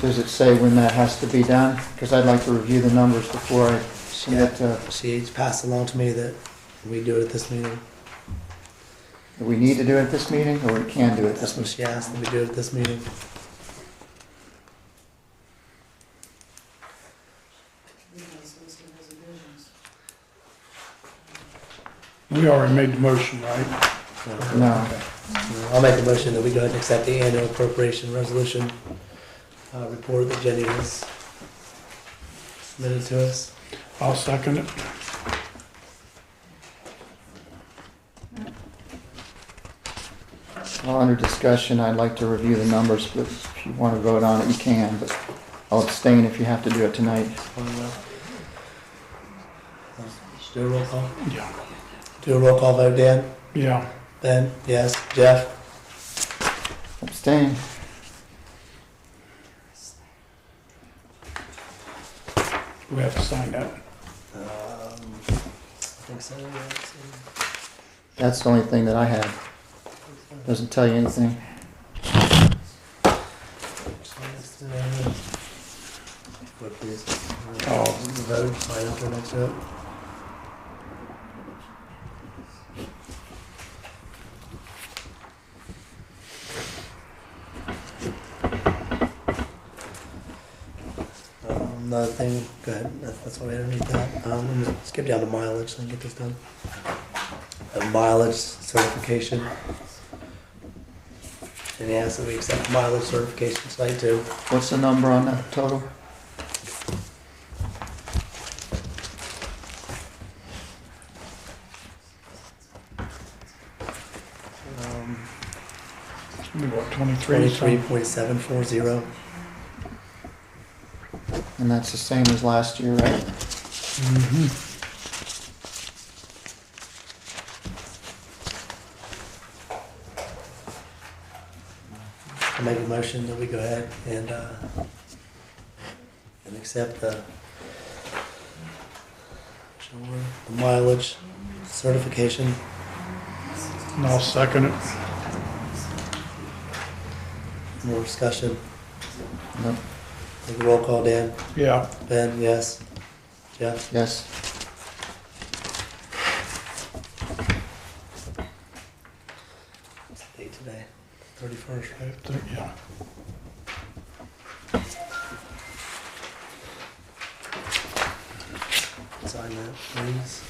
Does it say when that has to be done? Because I'd like to review the numbers before I submit to, She passed along to me that we do it at this meeting. do we need to do it at this meeting, or we can do it That's this what meeting? she asked, that we do it at this meeting. We already made the motion, right? No. I'll make a motion that we go ahead and accept the annual appropriation resolution report that Jenny has submitted to us. I'll second it. Well, under discussion, I'd like to review the numbers, but if you want to vote on it, you can, but I'll abstain if you have to do it tonight. Do a roll call. Yeah. Do a roll call vote, Dan? Yeah. Ben? Yes. Jeff? Abstain. We have to sign that. I think so, yeah. That's the only thing that I had. Doesn't tell you anything. What, please? Oh. Vote, sign up for next to it. Another thing, go ahead, that's why we don't need that. Let me skip down to mileage, so I can get this done. Mileage certification. And he asked that we accept mileage certification site too. What's the number on that total? What, 23? 23.740. And that's the same as last year, right? Mm-hmm. I make a motion that we go ahead and accept the mileage certification. And I'll second it. More discussion. Nope. Take a roll call, Dan. Yeah. Ben, yes. Jeff? Yes. What's the date today? 31st, right? Yeah. Sign that, please.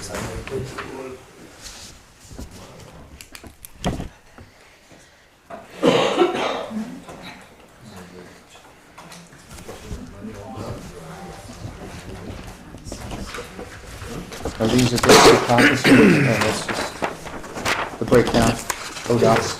Sign that, please. Are these additional copies? No, that's just the breakdown, ODOT's.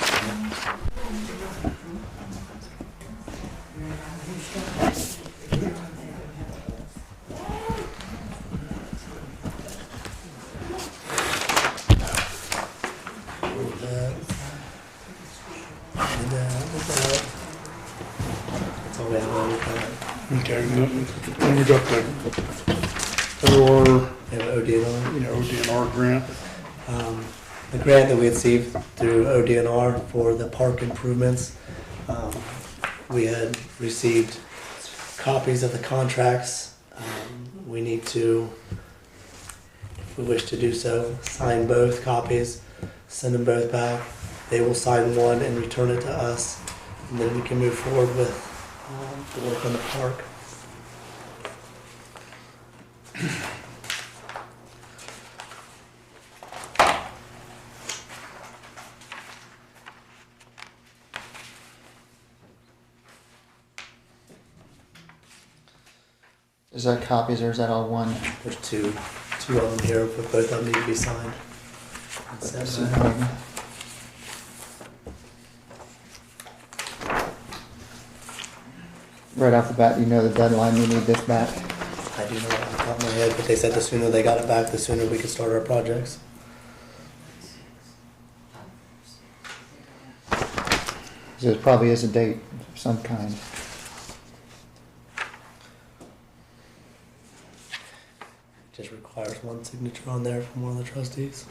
That's all we have on the Okay, then we got the OR, We have ODNR. ODNR grant. The grant that we received through ODNR for the park improvements, we had received copies of the contracts. We need to, if we wish to do so, sign both copies, send them both back. They will sign one and return it to us, and then we can move forward with the work on the park. Is that copies or is that all one? There's two of them here, but both of them need to be signed. and sent back. Right off the bat, you know the deadline, we need this back. I do know that off the top of my head, but they said the sooner they got it back, the sooner we could start our projects. So it probably is a date of some kind. Just requires one signature on there from one of the trustees.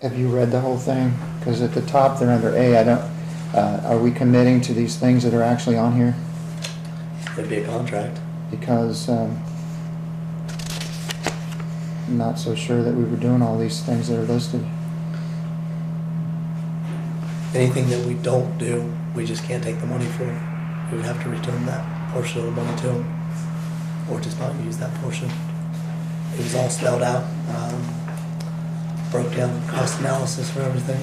Have you read the whole thing? Because at the top, they're under A, I don't, are we committing to these things that are actually on here? There'd be a contract. Because, I'm not so sure that we were doing all these things that are listed. Anything that we don't do, we just can't take the money for. We would have to return that portion of the money to them, or just not use that portion. It was all spelled out, broke down cost analysis for everything.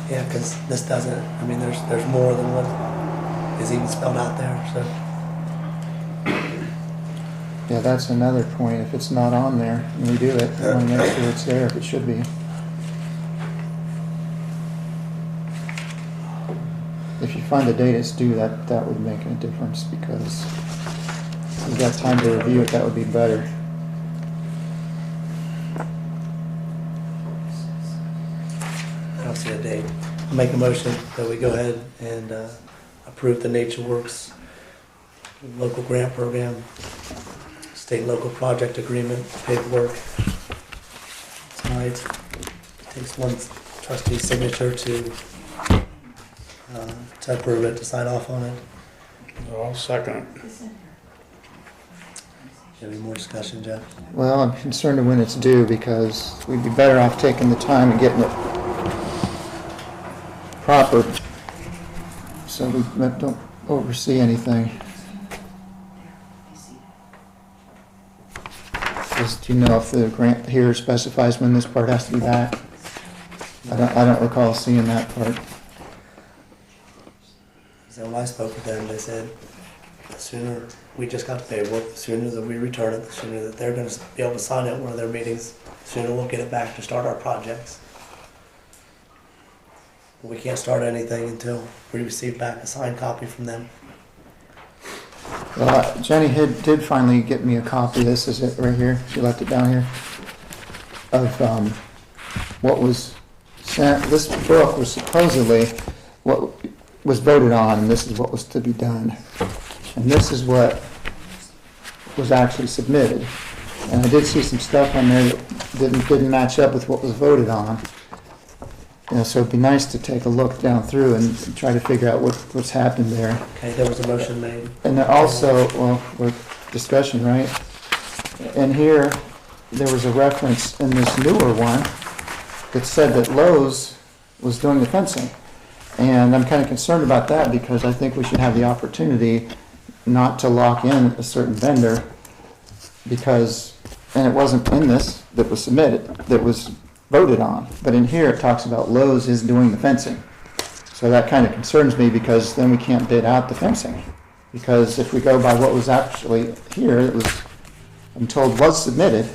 Yeah, because this doesn't, I mean, there's more than what is even spelled out there, so. Yeah, that's another point. If it's not on there and we do it, I want to make sure it's there if it should be. If you find the date it's due, that would make a difference because if we got time to review it, that would be better. I don't see a date. I'll make a motion that we go ahead and approve the Nature Works local grant program, state and local project agreement, paperwork. Tonight, takes one trustee's signature to approve it, to sign off on it. I'll second it. Any more discussion, Jeff? Well, I'm concerned of when it's due because we'd be better off taking the time and getting it proper so we don't oversee anything. Do you know if the grant here specifies when this part has to be back? I don't recall seeing that part. So when I spoke with them, they said the sooner we just got the paperwork, the sooner that we return it, the sooner that they're going to be able to sign it at one of their meetings, the sooner we'll get it back to start our projects. We can't start anything until we receive back a signed copy from them. Well, Jenny did finally get me a copy. This is it right here. She left it down here. Of what was sent. This book was supposedly what was voted on, and this is what was to be done. And this is what was actually submitted. And I did see some stuff on there that didn't match up with what was voted on. You know, so it'd be nice to take a look down through and try to figure out what's happened there. Okay, there was a motion made. And then also, well, with discussion, right? And here, there was a reference in this newer one that said that Lowe's was doing the fencing. And I'm kind of concerned about that because I think we should have the opportunity not to lock in a certain vendor because, and it wasn't in this that was submitted, that was voted on. But in here, it talks about Lowe's is doing the fencing. So that kind of concerns me because then we can't bid out the fencing. Because if we go by what was actually here, it was, I'm told, was submitted,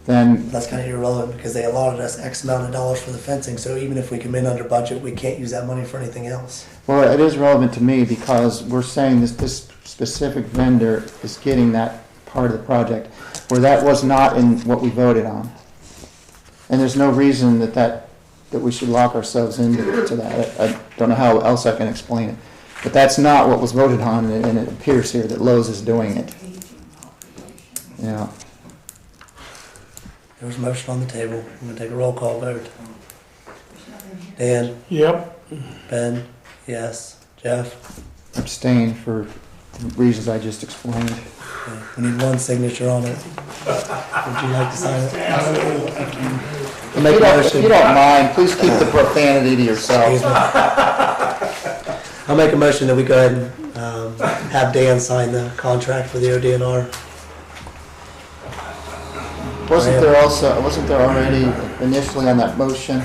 then, That's kind of irrelevant because they allotted us X amount of dollars for the fencing, so even if we come in under budget, we can't use that money for anything else. well, it is relevant to me because we're saying this specific vendor is getting that part of the project, where that was not in what we voted on. And there's no reason that we should lock ourselves into that. I don't know how else I can explain it. But that's not what was voted on, and it appears here that Lowe's is doing it. Yeah. There was a motion on the table. I'm gonna take a roll call vote. Dan, Yep. Ben, yes. Jeff, Abstain for reasons I just explained. okay. We need one signature on it. Would you like to sign it? If you don't mind, please keep the profanity to yourself. Excuse me. I'll make a motion that we go ahead and have Dan sign the contract for the ODNR. Wasn't there already initially on that motion,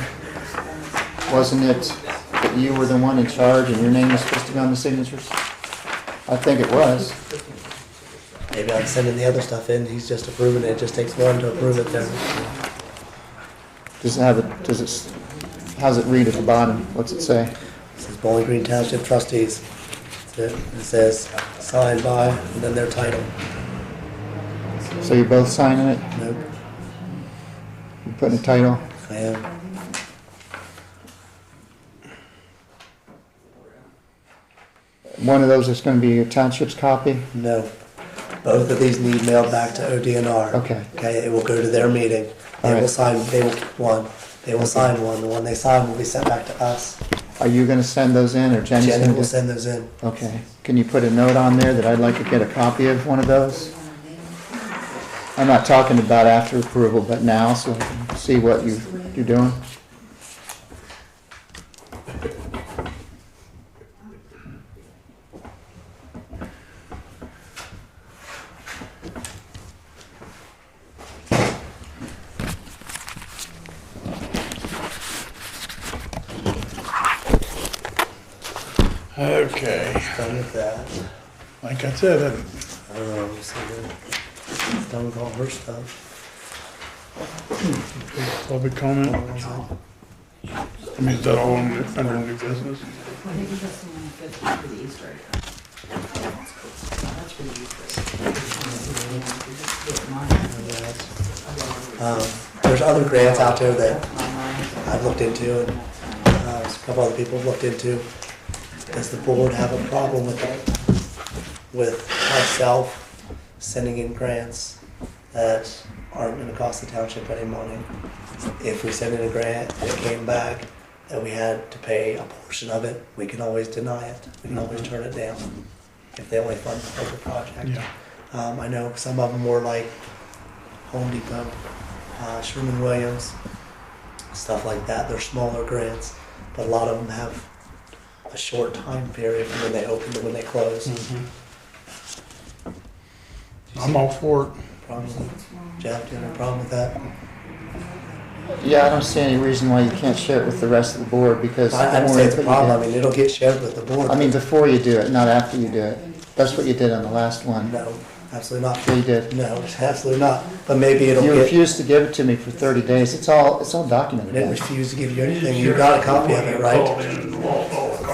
wasn't it that you were the one in charge and your name was supposed to be on the signatures? I think it was. Maybe I'm sending the other stuff in, he's just approving it, it just takes one to approve it then. How's it read at the bottom? What's it say? It says Bowling Green Township Trustees. That's it. It says signed by, and then their title. So you're both signing it? Nope, You're putting a title? I am. One of those is gonna be your township's copy? No. Both of these need mailed back to ODNR. Okay. Okay, it will go to their meeting. They All will right. sign, they will, one, they will sign one. The one they sign will be sent back to us. Are you gonna send those in, or Jenny's Jenny gonna will do? send those in. Okay. Can you put a note on there that I'd like to get a copy of one of those? I'm not talking about after approval, but now, so I can see what you're doing. Okay, Done with that. like I said, So then, done with all her stuff. public comment, I mean, is that all under new business? There's other grants out there that I've looked into, and a couple other people have looked into. Does the board have a problem with myself sending in grants that aren't gonna cost the township any money? If we send in a grant and it came back that we had to pay a portion of it, we can always deny it. We can always turn it down if they only fund the project. Yeah. I know some of them were like Home Depot, Sherman-Williams, stuff like that. They're smaller grants, but a lot of them have a short time period from when they open to when they close. I'm all for it. Problem? Jeff, do you have a problem with that? Yeah, I don't see any reason why you can't share it with the rest of the board, because. I don't say it's a problem. I mean, it'll get shared with the board. I mean, before you do it, not after you do it. That's what you did on the last one. No, absolutely not. Yeah, you did. No, absolutely not. But maybe it'll You get, refused to give it to me for 30 days. It's all I documented. didn't refuse to give you anything. You got a copy of it, right?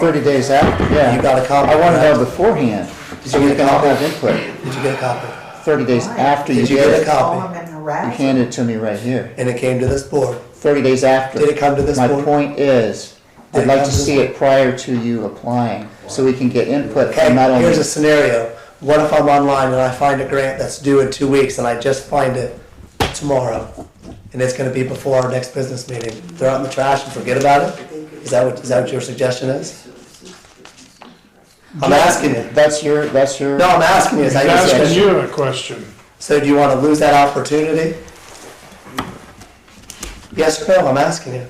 30 days after, yeah. You got a copy I of want to that? know beforehand, so you we get a can all copy? have input. Did you get a copy? 30 days after you Did you get get a it, copy? you handed it to me right here. And it came to this board. 30 days after. Did it come to this My board? point is, Did I'd it like come to to this see board? it prior to you applying, so we can get input Okay, from not only. here's a scenario. What if I'm online and I find a grant that's due in 2 weeks and I just find it tomorrow? And it's gonna be before our next business meeting. Throw it in the trash and forget about it? Is that what your suggestion is? I'm asking you. That's your. No, I'm asking you. Is He's that your asking suggestion? you a question. So do you wanna lose that opportunity? Yes or no? I'm asking you.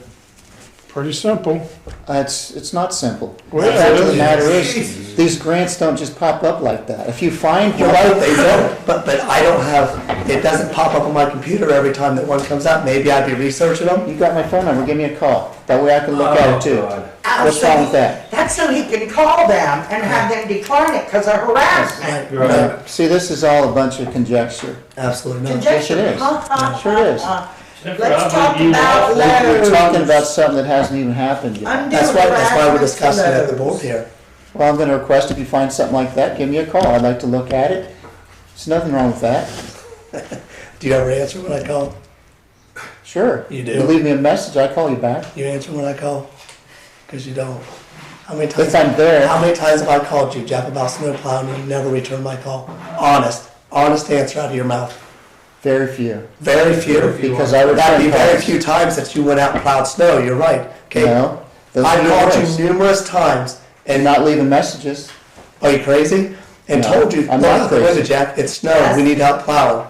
Pretty simple. It's not simple. Well, The fact of the it matter is. is, These grants don't just pop up like that. If you find You're one, right, they don't, but I don't have, it doesn't pop up on my computer every time that one comes out. Maybe I'd be researching them. you got my phone number, give me a call. That way I can look at it too. What's So wrong with that? That's so he can call them and have them decline it because of harassment. Right. See, this is all a bunch of conjecture. Absolutely not. Yes, it is. Sure it is. Let's talk about We're loads. talking about something that hasn't even happened yet. Undue That's why we're harassment discussing it at the to board loads. here. Well, I'm gonna request if you find something like that, give me a call. I'd like to look at it. There's nothing wrong with that. Do you ever answer when I call? Sure. You do? You leave me a message, I call you back. You answer when I call? Because you don't. How many If times? I'm there, How many times have I called you, Jeff, about snow plowing and you never return my call? Honest answer out of your mouth. very few. Very few. Because I would That'd be send very calls. few times that you went out and plowed snow, you're right. Okay, No. those I are called yours. you numerous times And and, not leaving messages. are you crazy? And No, told you, I'm look not out the window, crazy. Jeff, it's snow, we need help plowing.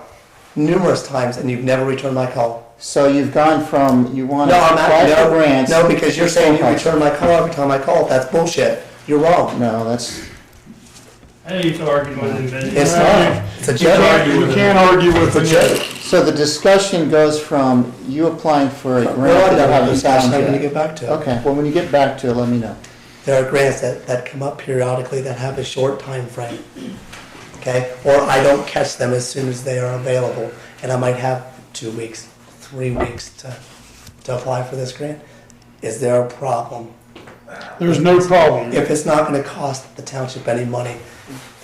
Numerous times and you've never returned my call. So you've gone from, you want to No, I'm apply not, for grants. no, because you're saying you Okay. return my call every time I call, that's bullshit. You're wrong. No, that's, I used to argue with him, but. It's not, it's a You joke. can't argue with It's a it. joke. so the discussion goes from you applying for a We're grant on that you that haven't discussion, found I'm gonna yet. get back to it. Okay, well, when you get back to it, let me know. There are grants that come up periodically that have a short time frame. Okay, or I don't catch them as soon as they are available, and I might have 2 weeks, 3 weeks to apply for this grant. Is there a problem? There's no problem. If it's not gonna cost the township any money,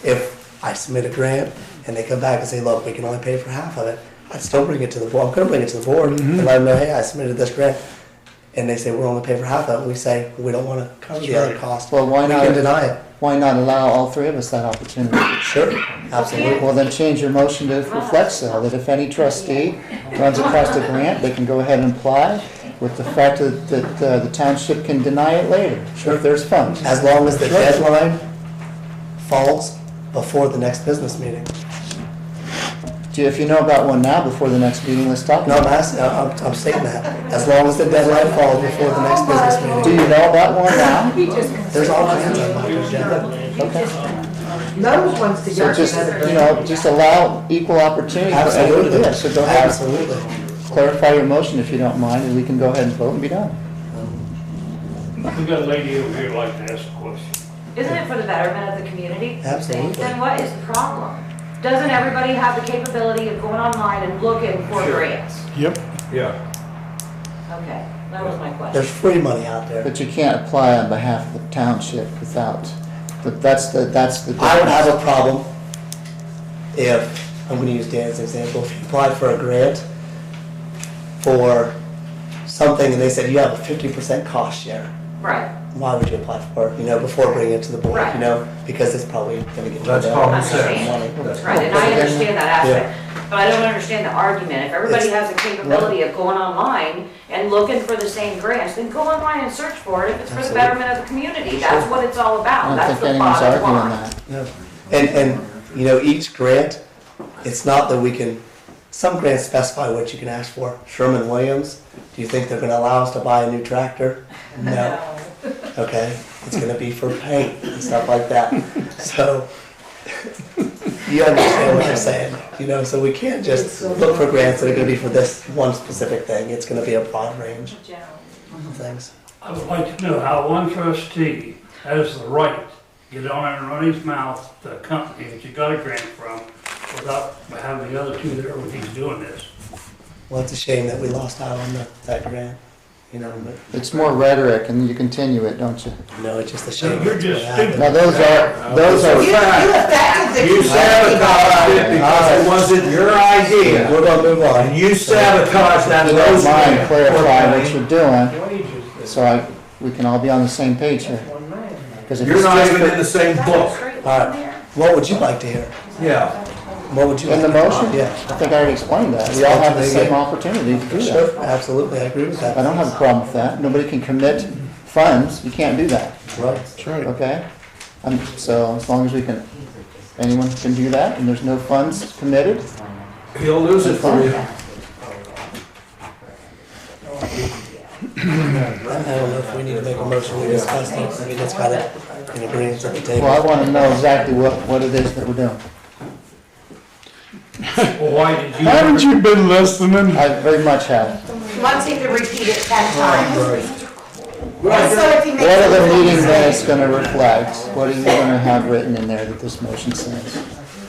if I submit a grant and they come back and say, look, we can only pay for half of it, I'd still bring it to the board, I'm gonna bring it to the board and let them know, hey, I submitted this grant. And they say, we're only paying for half of it, we say, we don't wanna cover the other cost. Well, why We not? can deny it. Why not allow all three of us that opportunity? Sure, absolutely. Well, then change your motion to reflect so that if any trustee runs across a grant, they can go ahead and apply with the fact that the township can deny it later. Sure, if there's funds. As long as the deadline falls before the next business meeting. If you know about one now before the next meeting, let's talk No, I'm about it. asking, I'm stating that. As long as the deadline falls before the next business Do meeting. you know about one now? There's all kinds of them. Okay. Those ones So together. just, just allow equal opportunity for everyone to do Absolutely. it. So go ahead, Absolutely. clarify your motion if you don't mind, and we can go ahead and vote and be done. We got a lady over here who'd like to ask a question. Isn't it for the betterment of the community? Absolutely. Then what is the problem? Doesn't everybody have the capability of going online and looking for grants? Yep. Okay, that was my question. There's free money out there. But you can't apply on behalf of the township without, that's the. I would have a problem if, I'm gonna use Dan's example, if you applied for a grant for something and they said you have a 50% cost share. Right, Why would you apply for it, before bringing it to the board, Right. Because it's probably gonna get. That's turned common down. sense. Money. right, and I understand that aspect, but I don't understand the argument. If everybody It's- has the capability of going online and looking for the same grants, then go online and search for it if it's for the Absolutely. betterment of the community. That's what it's all I about. don't That's think the anyone's bottom arguing line. that. And each grant, it's not that we can, some grants specify what you can ask for. Sherman-Williams, do you think they're gonna allow us to buy a new tractor? No. Okay, it's gonna be for paint and stuff like that. So, you understand what I'm saying, so we can't just look for grants that are gonna be for this one specific thing. It's gonna be a broad range of things. I would like to know how one trustee has the right to get on there and run his mouth to a company that you got a grant from without having the other two there when he's doing this. Well, it's a shame that we lost out on that grant, but, It's more rhetoric and you continue it, don't you? it's just a shame. You're just That's what happened. Now, those You are, affected the You community. sabotaged it because it wasn't your idea. We're gonna move on. And you sabotaged that. you don't mind road. clarifying what you're doing, so we can all be on the same page here. 'Cause if You're it's not just even for- in the same book. All right, what would you like to hear? Yeah. What would you? In the like to hear? motion? Yeah. I think I already explained that. We all have the same opportunity to do that. Sure, absolutely, I agree with that. I don't have a problem with that. Nobody can commit funds. You can't do that, Right. That's right. okay? So as long as anyone can do that and there's no funds committed, He'll lose it for you. I don't know if we need to make a motion, we discussed it, it's gotta in agreement at the table. Well, I want to know exactly what it is that we're doing. Well, why did you? Haven't you been listening? I very much have. He wants him to repeat it 10 times. And so if he makes What are the a meeting mistake- minutes going to reflect? What are you going to have written in there that this motion says?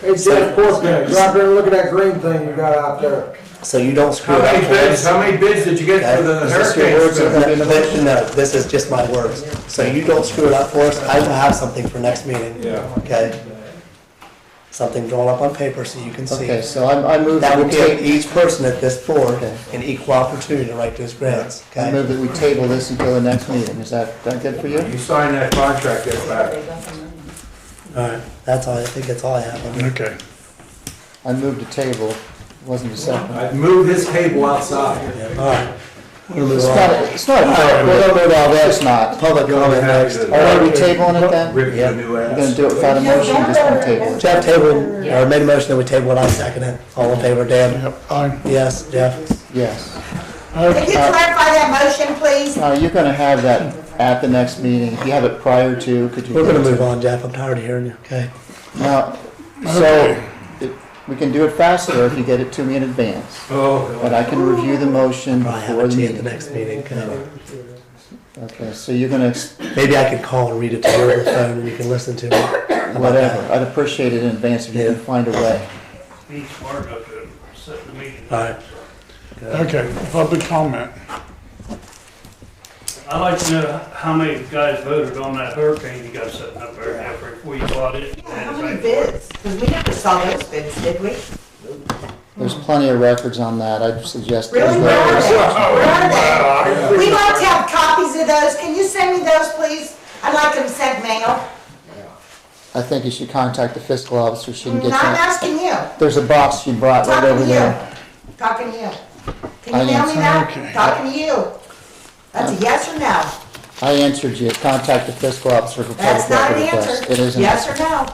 Hey, Jeff Corpenny, go out there and look at that green thing you got out there. So you don't screw How it up many for bids, us. how many bids did you get for the Is this your hurricane? words that are gonna be in the motion? No, this is just my words. So you don't screw it up for us. I will have something for next meeting. Yeah. Okay? Something drawn up on paper so you can see. Okay, so I move That that will we give table, each person at this board Okay. an equal opportunity to write those grants. I Okay? move that we table this until the next meeting. Is that good for you? You signed that contract, get back. All right. That's all. I think that's all I have. on it. Okay. I moved to table, wasn't a second. I moved this table outside. All right. We're gonna move It's on. not, it's not, we're gonna move all this, not. Public comment next. All right, are we tabling it then? Rip Yeah. the new We're ass. gonna do it without a motion, or just gonna table it? Jeff tabled, or made a motion that we table it. I second it. All in favor, Dan? Yep, aye. Yes, Jeff? Yes. Can you clarify that motion, please? Now, you're gonna have that at the next meeting. If you have it prior to, could you? We're gonna move on, Jeff. I'm tired of hearing you. Okay? Now, so, Okay. we can do it faster if you get it to me in advance. Oh, But I can review the motion Probably have before it the to you at the meeting. next meeting. Okay? Okay, so you're gonna, Maybe I could call and read it to you over the phone and you can listen to me. How about whatever, that? I'd appreciate it in advance if you can find a way. Be smart enough to sit in the meeting. All right. Okay, public comment. I'd like to know how many guys voted on that hurricane you got sitting up there halfway before you bought it. How many bids? Because we never saw those bids, did we? There's plenty of records on that, I'd suggest. Really? Where are those they? records- Where are they? We'd like to have copies of those. Can you send me those, please? I'd like them sent mail. I think you should contact the fiscal officer, she can get I'm you. asking you. There's a box she brought right over Talking to there. you. Talking to you. Can I you mail me that? Okay. Talking to you. That's a yes or no? I answered you, contact the fiscal officer for That's public not record an request. answer. It isn't. Yes or no?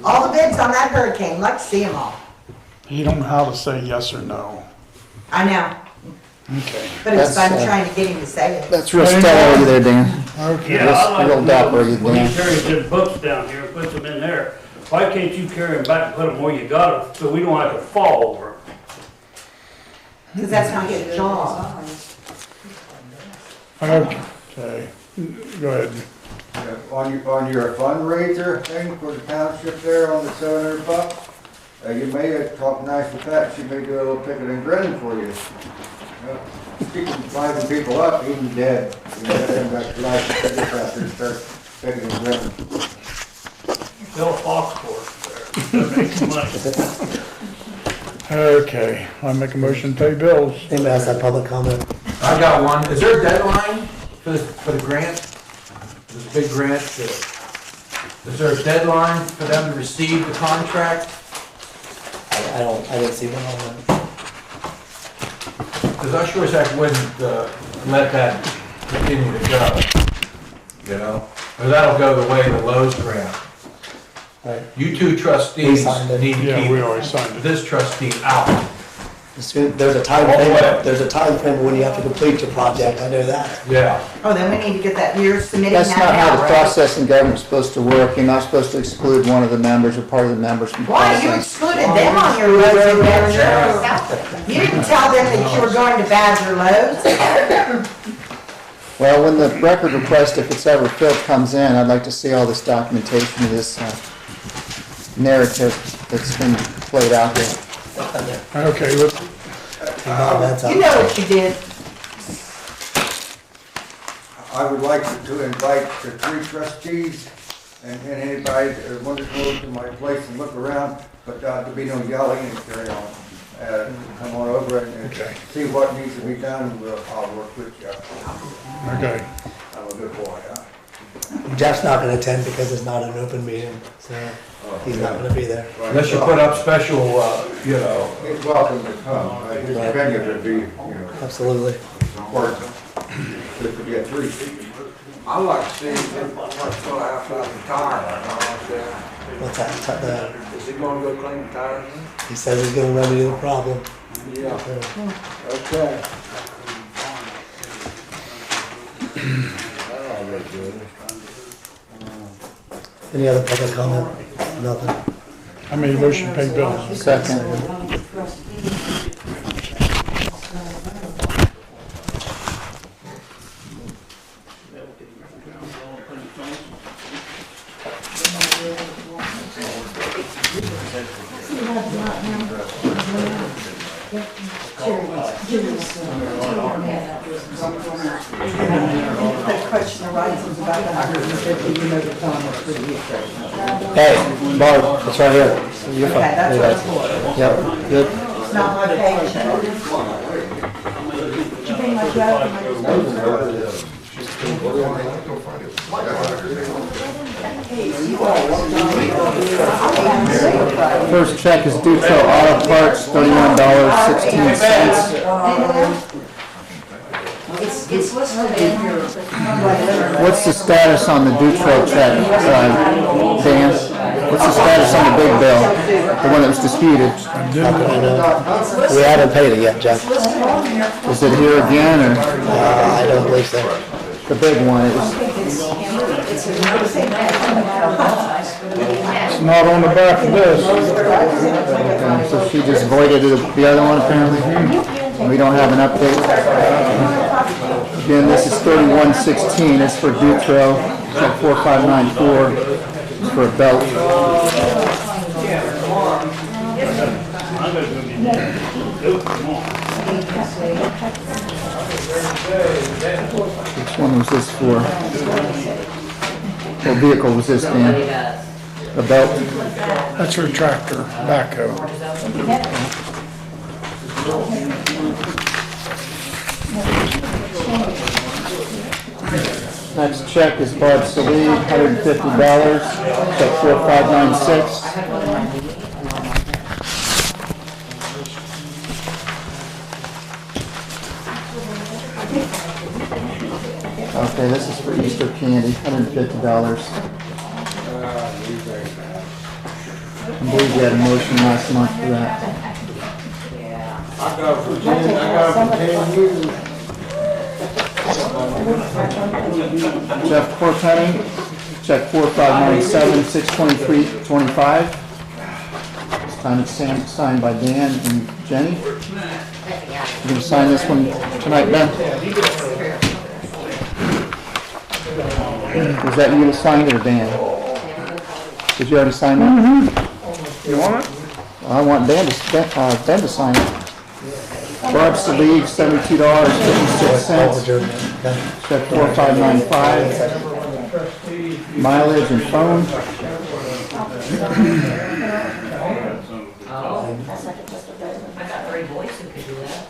All the bids on that hurricane, I'd like to see them all. You don't know how to say yes or no. I know, Okay. but it's fun That's, trying to get him to say it. That's real stellar of you there, Dan. Okay. Yeah, I'd like Real to dapper, know, you when he Dan. carries his books down here and puts them in there, why can't you carry them back and put them where you got them, so we don't have to fall over them? Because that's not his job. Okay, go ahead. On your fundraiser thing for the township there on the $700, you may have talked nice with that, she may do a little picking and grinning for you. She can liven people up, even dead. You know, them got life to get out there and start picking and grinning. Bill Foxport there, donate some money. Okay, I make a motion to pay bills. Anybody else have public comment? I got one. Is there a deadline for the grant? This big grant? Is there a deadline for them to receive the contract? I didn't see one on that. Because I sure as heck wouldn't let that continue to go. You know? Or that'll go the way of the Lowe's grant. Right. You two We trustees signed it. need to Yeah, we keep already signed it. this trustee out. There's a time All the frame. way. There's a time frame when you have to complete your project. I know that. Yeah. Oh, then we need to get that, you're submitting That's that not how now, the right? process in government's supposed to work. You're not supposed to exclude one of the members or part of the members from Why, you process. excluded them on your roads and Badger? You didn't tell them that you were going to Badger Lowe's? Well, when the record request, if it's ever filled, comes in, I'd like to see all this documentation of this narrative that's been played out here. Okay, let's, That's You know what you did. I would like to invite the 3 trustees and anybody that wants to go to my place and look around, but to be no yelling and carry on. Come on over and Okay. see what needs to be done, I'll work with you. okay. I'm a good boy, huh? Jeff's not gonna attend because it's not an open meeting, so he's not gonna be there. Unless you put up special, you know, He's welcome to come. His opinion would be, Absolutely. important. This could be a 3. I like to see what's going to happen out the tire. What's that? Is he going to go clean the tires? He says he's gonna remedy the problem. Yeah. So, Okay. Any other public comment? Nothing. I made a motion to pay bills. Second. The question arises about the 150, you know the time it's for the Hey, Barb, it's right here. You're fine. Okay, that's what it's for. Yep, good. It's not my page. Did you bring my job? First check is Dutro Auto Parts, $31.16. It's listed in your. What's the status on the Dutro check, Dan? What's the status on the big bill, the one that was disputed? We haven't paid it yet, Jeff. Is it here again, or I don't believe so. the big one? It was, It's not on the back of this. so she just voided the other one apparently? We don't have an update? Again, this is 3116, it's for Dutro, check 4594, it's for a belt. Which one was this for? What vehicle was this, Dan? A belt? That's her tractor, backhoe. Next check is Bob Salee, $150, check 4596. Okay, this is for Easter candy, $150. I believe we had a motion last month for that. I got it for 10 years. Jeff Corpenny, check 4597, 623.25. This time it's signed by Dan and Jenny. You gonna sign this one tonight, Ben? Was that you that signed it or Dan? Did you already sign that? You want it? I want Ben to sign it. Barb Salee, $72.56. Check 4595. Mileage and phone. I got 3 boys who could do that.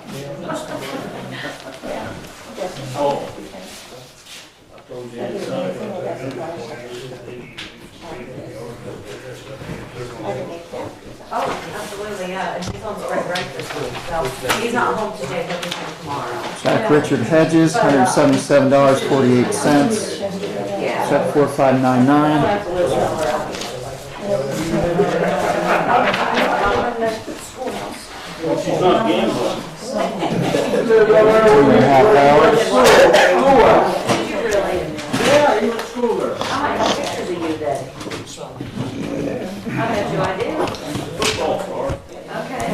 Oh, absolutely, yeah, and he's on spring break this week, so he's not home today, but he's home tomorrow. Check Richard Hedges, $177.48. Check 4599. She's not gambling. 2.5 hours. Did you really? Yeah, you went to school there. I have pictures of you then. I bet you I do. Okay.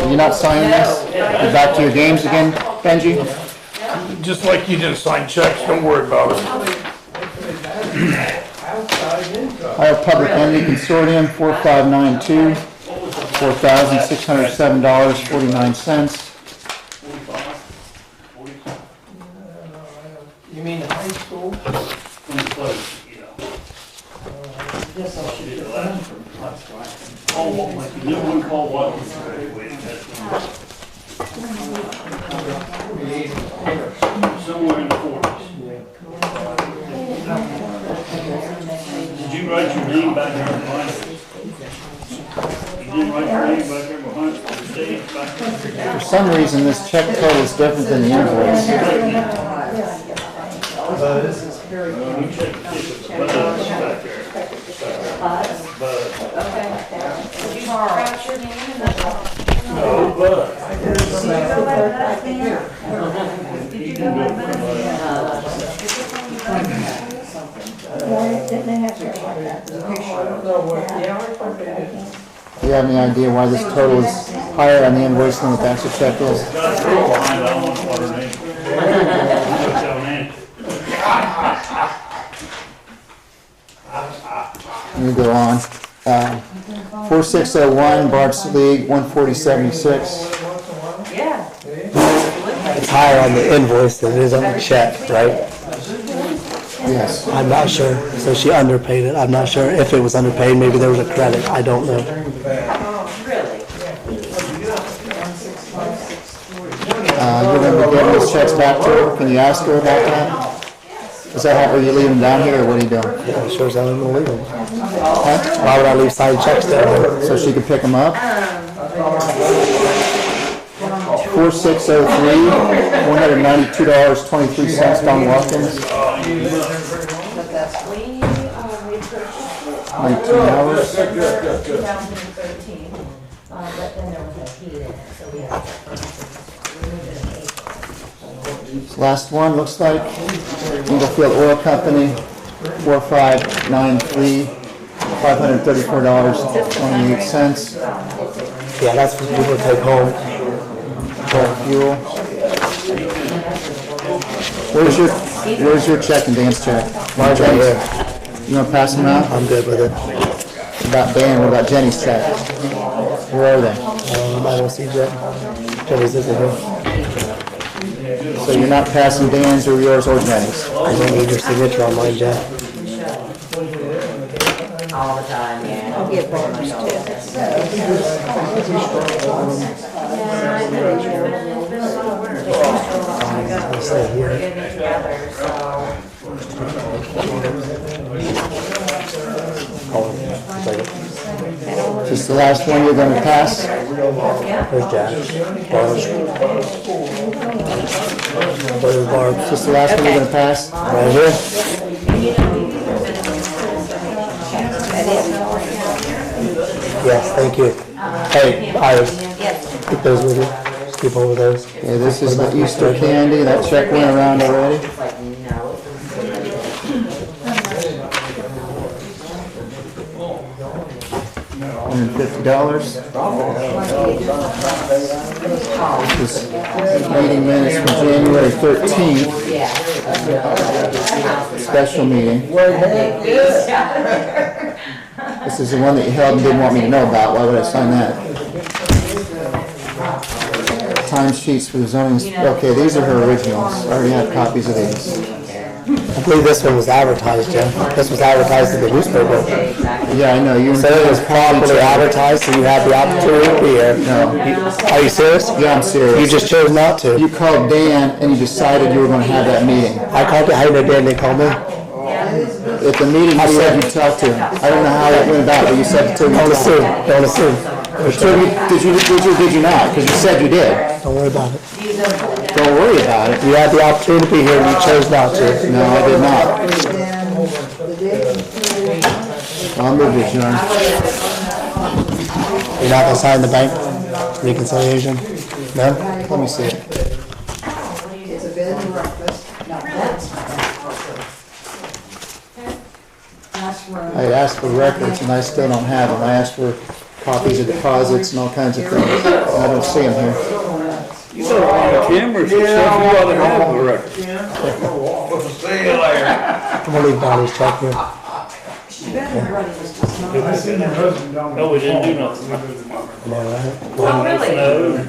You're not signing this? You're back to your games again, Benji? Just like you didn't sign checks, don't worry about it. Ohio Public Entity Consortium, 4592, $4,607.49. You mean the high school? No one called what? Somewhere in the 40s. Did you write your name back there behind it? You didn't write your name back there behind the stage back there? For some reason, this check total is different than the invoice. You check the ticket, but back there. Did you write your name in that? No, but. Did you go by that, Dan? Did you go by that? Do you have any idea why this total is higher on the invoice than what the actual check is? Got a girl behind it, I don't know what her name is. Tell Nancy. Let me go on. 4601, Barb's League, 14076. Yeah. It's higher on the invoice than it is on the check, right? Yes. I'm not sure. So she underpaid it. I'm not sure if it was underpaid. Maybe there was a credit. I don't know. Really? You're going to be getting those checks back to her. Can you ask her about that? Is that how, are you leaving them down here, or what are you doing? Yeah, sure as hell I'm gonna leave them. Why would I leave signed checks down there? So she could pick them up? 4603, $192.23, Don Watkins. 19 hours. 2013, but then there was a heat in it, so we had to remove it in April. Last one, looks like, Inglefield Oil Company, 4593, $534.28. Yeah, that's for people to take home. For fuel. Where's your check and Dan's check? Mine's right here. You wanna pass them out? I'm good with it. About Dan, what about Jenny's check? Where are they? I don't see Jen. Jenny's isn't here. So you're not passing Dan's or yours or Jenny's? I don't need your signature on mine, Jen. All the time, yeah. I'll get one myself. I'll stay here. We're getting together, so. Just the last one you're gonna pass? There's Jack. There's Barb. Just the last one you're gonna pass? Right here. Yes, thank you. Hey, Iris, keep those with you. Keep over those. Okay, this is the Easter candy, that check went around already. $150. This is meeting minutes from January 13th, special meeting. This is the one that you held and didn't want me to know about. Why would I sign that? Time sheets for the zoning. Okay, these are her originals. I already have copies of these. I believe this one was advertised, Jim. This was advertised in the newspaper. Yeah, I know. You So it was properly advertised, so you had the opportunity to be here. No. Are you serious? Yeah, I'm serious. You just chose not to. You called Dan and you decided you were going to have that meeting. I called you. How did Dan they call me? At the meeting, you said you talked to him. I don't know how that went about, but you said to him. Don't assume. Don't assume. Did you not? Because you said you did. Don't worry about it. Don't worry about it. You had the opportunity to be here and you chose not to. No, I did not. I'll move it, John. You're not gonna sign the bank reconciliation? No? Let me see it. It's a bed and breakfast. I had asked for records and I still don't have them. I asked for copies of deposits and all kinds of things. I don't see them here. You got a lot of cameras and stuff, you ought to have the record. See you later. I'm gonna leave Donnie's check here. No, we didn't do nothing. Oh, really?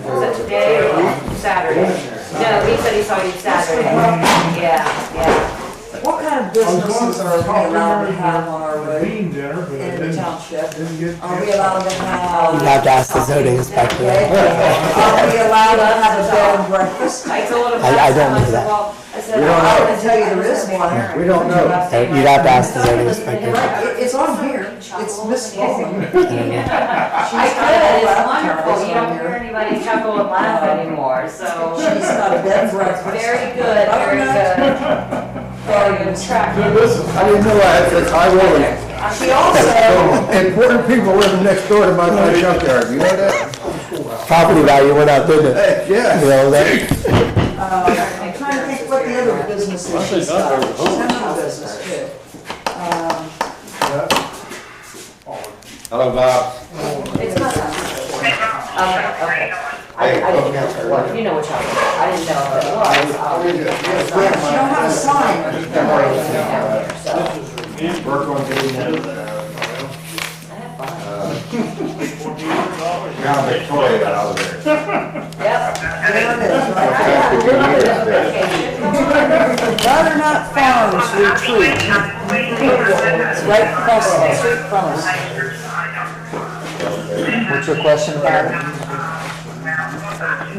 Was it today or Saturday? No, he said he saw you Saturday. Yeah, yeah. What kind of businesses are we allowed to have on our road Bean dinner, but I in the didn't township? get Are we allowed to You'd have, have to ask the zoning inspector. are we allowed to have a bed and breakfast? I told him. I don't know that. I said, I can tell you there is one. We don't know. You'd have to ask the zoning inspector. It's on here. It's Miss Coleman. I could, it's wonderful, you don't hear anybody chuckle and laugh anymore, so. She's got a bed and breakfast. Very good, very good. Very good track. I didn't know that, it's high rolling. She also, Important people living next door to my junkyard, you know that? Property value went up, didn't it? Yeah. You know that? I'm trying to think what the other businesses she's got. She's got another business too. Hello, Bob. It's my son. Okay. I didn't know if it was, you know which I was, I didn't know if it was. You don't have a sign. Work on getting that, Crown Victoria out of there. Yep. There it is, right? Butternut Farms Retreat. It's right across the street from us. What's your question about it?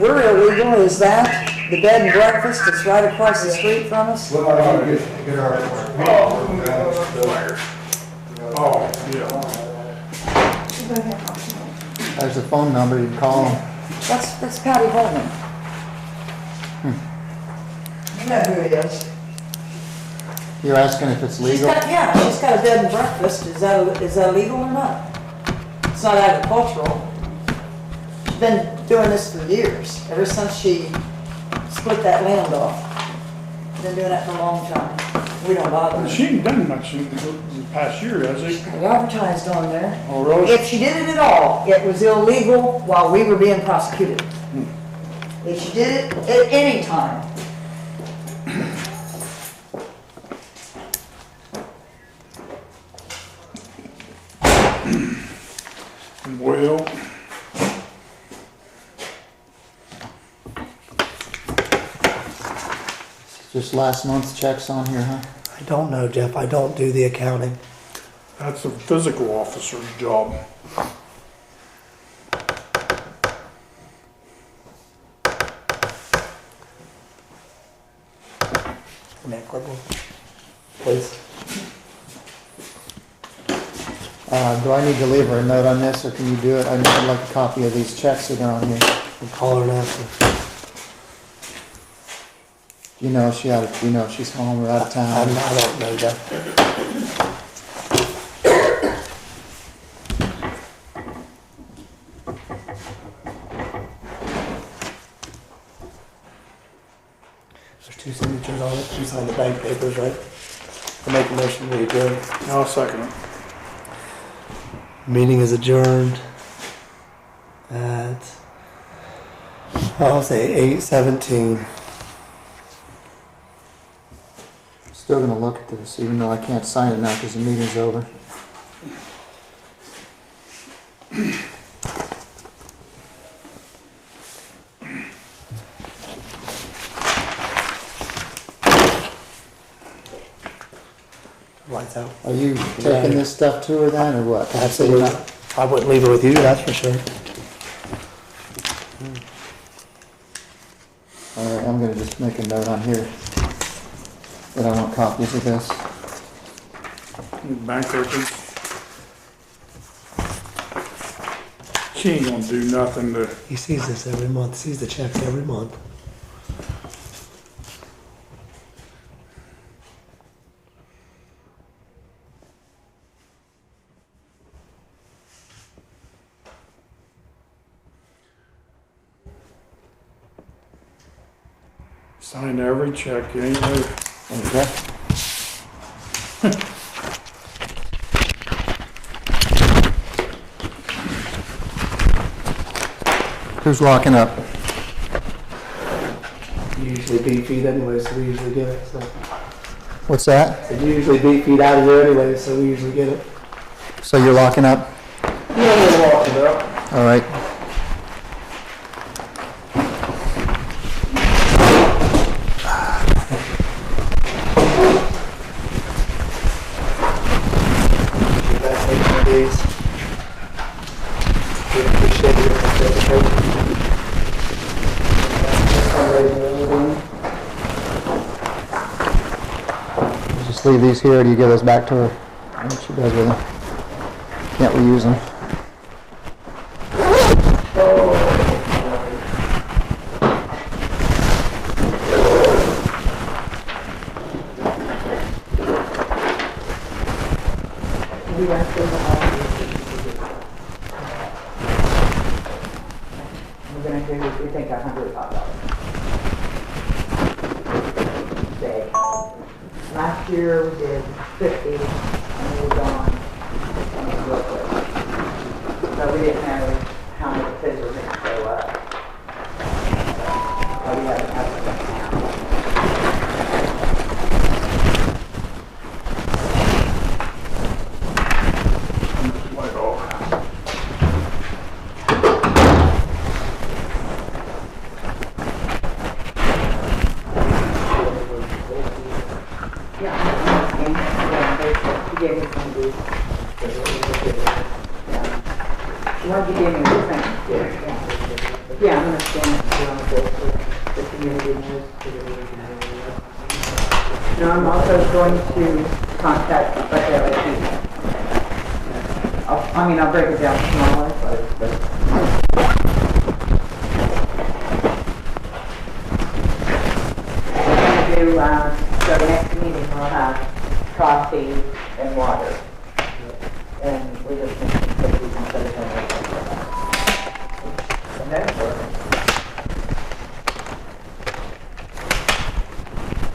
We're illegal, is that? The bed and breakfast that's right across the street from us? Get our. Oh, yeah. There's a phone number, you can call them. That's Patty Holman. You know who it is. You're asking if it's legal? She's got a bed and breakfast. Is that legal or not? It's not agricultural. She's been doing this for years, ever since she split that land off. Been doing it for a long time. We don't bother. She ain't done much in the past year, has she? We advertised on there. Oh, really? If she did it at all, it was illegal while we were being prosecuted. If she did it at any time, Well, Just last month's checks on here, huh? I don't know, Jeff. I don't do the accounting. that's a physical officer's job. Nick, please. Do I need to leave her a note on this, or can you do it? I'd like a copy of these checks that are on here. I'll call her and ask her. Do you know if she's home or out of town? I don't know, Jeff. There's two signatures on it. You sign the bank papers, right? I make a motion to adjourn. I'll second it. Meeting is adjourned at, I'll say 8:17. Still gonna look at this, even though I can't sign it now because the meeting's over. Lights out. Are you taking this stuff to her then, or what? Absolutely. I wouldn't leave it with you, that's for sure. All right, I'm gonna just make a note on here that I want copies of this. Bank records. She ain't gonna do nothing to, He sees this every month, sees the checks every month. sign every check, you ain't no. Okay. Who's locking up? Usually beat feet anyway, so we usually get it, so. What's that? It's usually beat feet out of here anyway, so we usually get it. So you're locking up? Yeah, we're walking up. All right. Just leave these here, or do you give those back to her? What she does with them? Can't reuse them. we're gonna do, we think $105 a day. Last year we did 50, and we were gone real quick. I'll give you a thank you. Yeah, I'm gonna stand up on the community news. No, I'm also going to contact, I'll break it down smaller. So the next meeting we'll have coffee and water. And we just need to put these in. Okay?